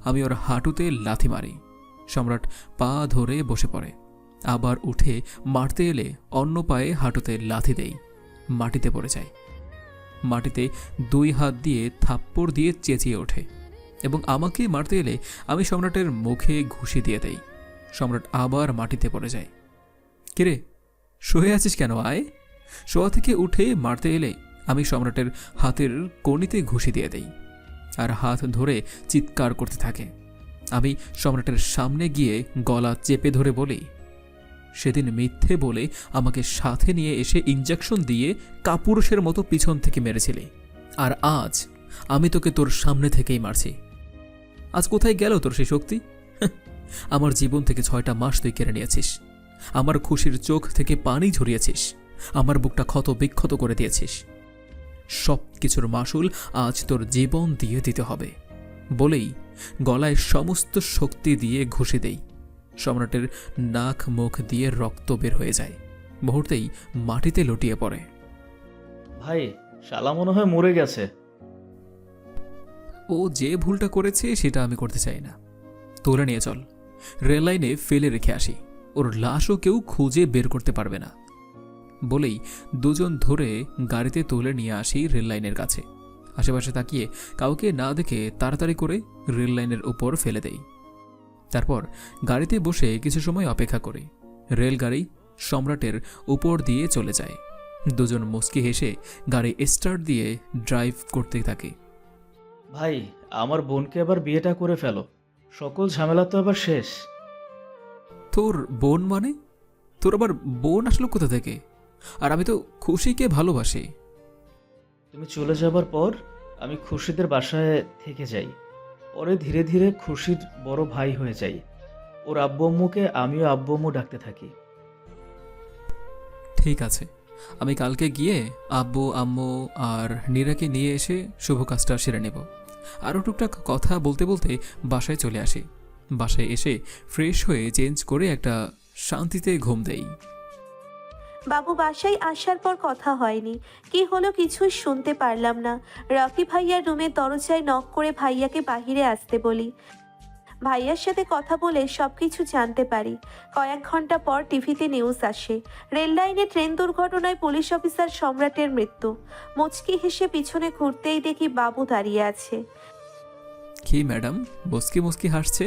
আমি ওর হাঁটুতে লাথি মারি। সম্রাট পা ধরে বসে পড়ে, আবার উঠে মারতে এলে অন্য পায়ে হাঁটুতে লাথি দেই, মাটিতে পড়ে যায়। মাটিতে 2 হাত দিয়ে থাপ্পড় দিয়ে চেঁচিয়ে ওঠে এবং আমাকে মারতে এলে আমি সম্রাটের মুখে ঘুষি দিয়ে দেই। সম্রাট আবার মাটিতে পড়ে যায়। কিরে, শুয়ে আছিস কেন? আয়। শোয়া থেকে উঠে মারতে এলে আমি সম্রাটের হাতের কনিতে ঘুষি দিয়ে দেই, আর হাত ধরে চিৎকার করতে থাকে। আমি সম্রাটের সামনে গিয়ে গলা চেপে ধরে বলি, সেদিন মিথ্যে বলে আমাকে সাথে নিয়ে এসে ইঞ্জেকশন দিয়ে কাপুরুষের মতো পিছন থেকে মেরেছিলি, আর আজ আমি তোকে তোর সামনে থেকেই মারছি। আজ কোথায় গেল তোর সেই শক্তি? আমার জীবন থেকে 6টা মাস তুই কেড়ে নিয়েছিস, আমার খুশির চোখ থেকে পানি ঝরিয়েছিস, আমার বুকটা ক্ষত বিক্ষত করে দিয়েছিস। সব কিছুর মাসুল আজ তোর জীবন দিয়ে দিতে হবে বলেই গলায় সমস্ত শক্তি দিয়ে ঘুষি দেই। সম্রাটের নাক মুখ দিয়ে রক্ত বের হয়ে যায়, মুহূর্তেই মাটিতে লুটিয়ে পড়ে। ভাই, শালা মনে হয় মরে গেছে। ও যে ভুলটা করেছে সেটা আমি করতে চাই না। তুলে নিয়ে চল, রেল লাইনে ফেলে রেখে আসি, ওর লাশও কেউ খুঁজে বের করতে পারবে না বলেই দুজন ধরে গাড়িতে তুলে নিয়ে আসি রেল লাইনের কাছে। আশেপাশে তাকিয়ে কাউকে না দেখে তাড়াতাড়ি করে রেল লাইনের উপর ফেলে দেই। তারপর গাড়িতে বসে কিছু সময় অপেক্ষা করি। রেলগাড়ি সম্রাটের উপর দিয়ে চলে যায়। দুজন মুচকি হেসে গাড়ি স্টার্ট দিয়ে ড্রাইভ করতে থাকে। ভাই, আমার বোনকে আবার বিয়েটা করে ফেলো, সকল ঝামেলা তো আবার শেষ। তোর বোন মানে? তোর আবার বোন আসলো কোথা থেকে? আর আমি তো খুশিকে ভালোবাসি। তুমি চলে যাবার পর আমি খুশিদের বাসায় থেকে যাই, পরে ধীরে ধীরে খুশির বড় ভাই হয়ে যাই। ওর আব্বু আম্মুকে আমিও আব্বু আম্মু ডাকতে থাকি। ঠিক আছে, আমি কালকে গিয়ে আব্বু আম্মু আর নীরাকে নিয়ে এসে শুভ কাজটা সেরে নেব। আরও টুকটাক কথা বলতে বলতে বাসায় চলে আসি। বাসায় এসে ফ্রেশ হয়ে চেঞ্জ করে একটা শান্তিতে ঘুম দেই। বাবু বাসায় আসার পর কথা হয়নি, কি হলো কিছুই শুনতে পারলাম না। রকি ভাইয়ার রুমের দরজায় নক করে ভাইয়াকে বাহিরে আসতে বলি। ভাইয়ার সাথে কথা বলে সবকিছু জানতে পারি। কয়েক ঘন্টা পর টিভিতে নিউজ আসে, রেল লাইনে ট্রেন দুর্ঘটনায় পুলিশ অফিসার সম্রাটের মৃত্যু। মুচকি হেসে পিছনে ঘুরতেই দেখি বাবু দাঁড়িয়ে আছে। কি ম্যাডাম মুস্কি মুস্কি হাসছে?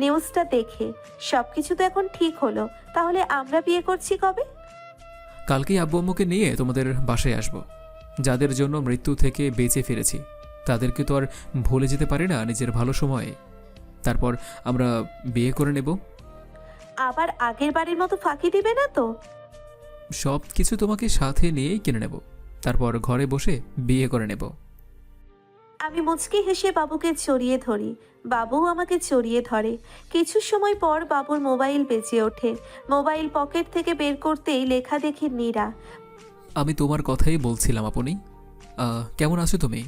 নিউজটা দেখে সবকিছু তো এখন ঠিক হলো, তাহলে আমরা বিয়ে করছি কবে? কালকেই আব্বু আম্মুকে নিয়ে তোমাদের বাসায় আসব। যাদের জন্য মৃত্যু থেকে বেঁচে ফিরেছি তাদেরকে তো আর ভুলে যেতে পারি না নিজের ভালো সময়ে। তারপর আমরা বিয়ে করে নেব। আবার আগের বাড়ির মতো ফাঁকি দিবে না তো? সব কিছু তোমাকে সাথে নিয়েই কিনে নেব, তারপর ঘরে বসে বিয়ে করে নেব। আমি মুচকি হেসে বাবুকে জড়িয়ে ধরি, বাবুও আমাকে জড়িয়ে ধরে। কিছু সময় পর বাবুর মোবাইল বেজে ওঠে। মোবাইল পকেট থেকে বের করতেই লেখা দেখি নীরা। আমি তোমার কথাই বলছিলাম আপনি। কেমন আছো তুমি?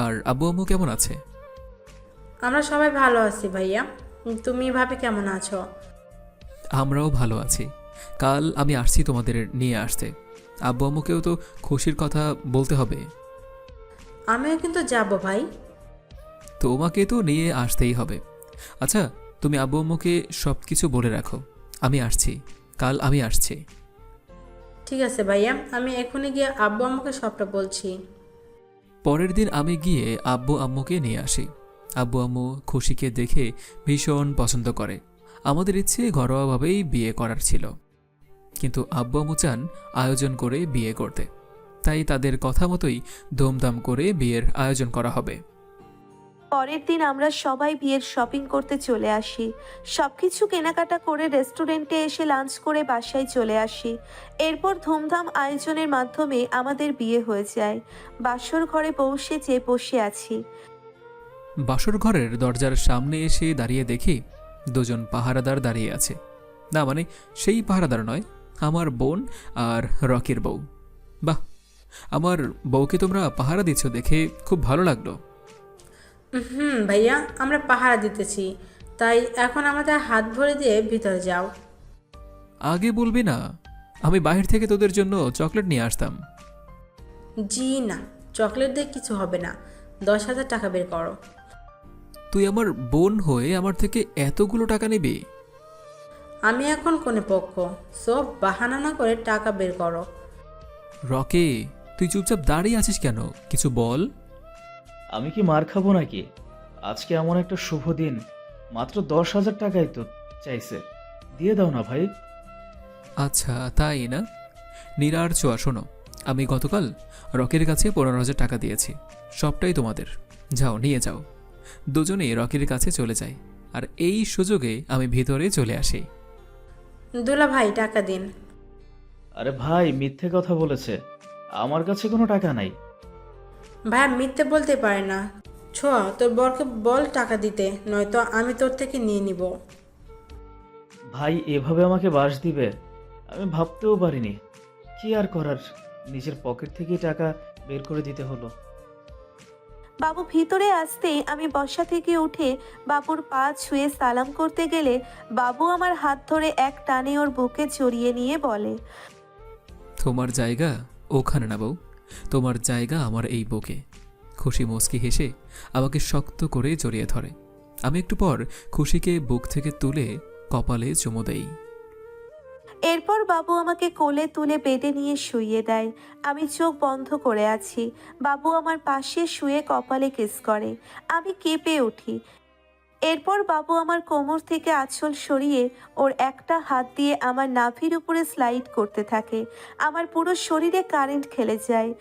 আর আব্বু আম্মু কেমন আছে? আমরা সবাই ভালো আছি ভাইয়া, তুমি ভাবে কেমন আছো? আমরাও ভালো আছি। কাল আমি আসছি তোমাদের নিয়ে আসতে। আব্বু আম্মুকেও তো খুশির কথা বলতে হবে। আমিও কিন্তু যাব ভাই। তোমাকে তো নিয়ে আসতেই হবে। আচ্ছা, তুমি আব্বু আম্মুকে সব কিছু বলে রাখো, আমি আসছি, কাল আমি আসছি। ঠিক আছে ভাইয়া, আমি এখনই গিয়ে আব্বু আম্মুকে সবটা বলছি। পরের দিন আমি গিয়ে আব্বু আম্মুকে নিয়ে আসি। আব্বু আম্মু খুশিকে দেখে ভীষণ পছন্দ করে। আমাদের ইচ্ছে ঘরোয়াভাবেই বিয়ে করার ছিল, কিন্তু আব্বু আম্মু চান আয়োজন করে বিয়ে করতে। তাই তাদের কথা মতোই ধুমধাম করে বিয়ের আয়োজন করা হবে। পরের দিন আমরা সবাই বিয়ের শপিং করতে চলে আসি। সবকিছু কেনাকাটা করে রেস্টুরেন্টে এসে লাঞ্চ করে বাসায় চলে আসি। এরপর ধুমধাম আয়োজনের মাধ্যমে আমাদের বিয়ে হয়ে যায়। বাসর ঘরে বসে আছি। বাসর ঘরের দরজার সামনে এসে দাঁড়িয়ে দেখি দুজন পাহারাদার দাঁড়িয়ে আছে। না মানে সেই পাহারাদার নয়, আমার বোন আর রকির বউ। বাহ, আমার বউকে তোমরা পাহারা দিচ্ছ দেখে খুব ভালো লাগলো। ভাইয়া, আমরা পাহারা দিতেছি, তাই এখন আমাদের হাত ভরে দিয়ে ভিতরে যাও। আগে বলবি না? আমি বাহির থেকে তোদের জন্য চকলেট নিয়ে আসতাম। জি না, চকলেট দিয়ে কিছু হবে না। 10,000 টাকা বের করো। তুই আমার বোন হয়ে আমার থেকে এতগুলো টাকা নিবি? আমি এখন কোনে পক্ষ, সব বাহানা না করে টাকা বের করো। রকে, তুই চুপচাপ দাঁড়িয়ে আছিস কেন? কিছু বল। আমি কি মার খাবো নাকি? আজকে এমন একটা শুভ দিন, মাত্র 10,000 টাকাই তো চাইছে, দিয়ে দাও না ভাই। আচ্ছা তাই না? নীরার ছোঁয়া, শোনো, আমি গতকাল রকির কাছে 15,000 টাকা দিয়েছি, সবটাই তোমাদের। যাও, নিয়ে যাও। দুজনেই রকির কাছে চলে যায়, আর এই সুযোগে আমি ভিতরে চলে আসি। দুলা ভাই, টাকা দিন। আরে ভাই, মিথ্যে কথা বলেছে, আমার কাছে কোনো টাকা নাই। ভাইয়া মিথ্যে বলতে পারে না। ছোঁয়া, তোর বরকে বল টাকা দিতে, নয়তো আমি তোর থেকে নিয়ে নিব। ভাই এভাবে আমাকে বাস দিবে আমি ভাবতেও পারিনি। কি আর করার, নিজের পকেট থেকেই টাকা বের করে দিতে হলো। বাবু ভিতরে আসতেই আমি বসা থেকে উঠে বাবুর পা ছুঁয়ে সালাম করতে গেলে বাবু আমার হাত ধরে এক টানে ওর বুকে জড়িয়ে নিয়ে বলে, তোমার জায়গা ওখানে না বউ, তোমার জায়গা আমার এই বুকে। খুশি মুচকি হেসে আমাকে শক্ত করে জড়িয়ে ধরে। আমি একটু পর খুশিকে বুক থেকে তুলে কপালে চুমু দেই। এরপর বাবু আমাকে কোলে তুলে বেডে নিয়ে শুইয়ে দেয়। আমি চোখ বন্ধ করে আছি। বাবু আমার পাশে শুয়ে কপালে কিস করে। আমি কেঁপে উঠি। এরপর বাবু আমার কোমর থেকে আঁচল সরিয়ে ওর একটা হাত দিয়ে আমার নাভির উপরে স্লাইড করতে থাকে। আমার পুরো শরীরে কারেন্ট খেলে যায়।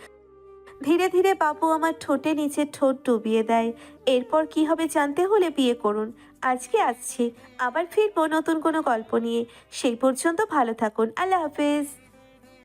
ধীরে ধীরে বাবু আমার ঠোঁটে নিচে ঠোঁট ডুবিয়ে দেয়। এরপর কি হবে জানতে হলে বিয়ে করুন। আজকে আসছি, আবার ফিরবো নতুন কোনো গল্প নিয়ে। সেই পর্যন্ত ভালো থাকুন। আল্লাহ হাফেজ।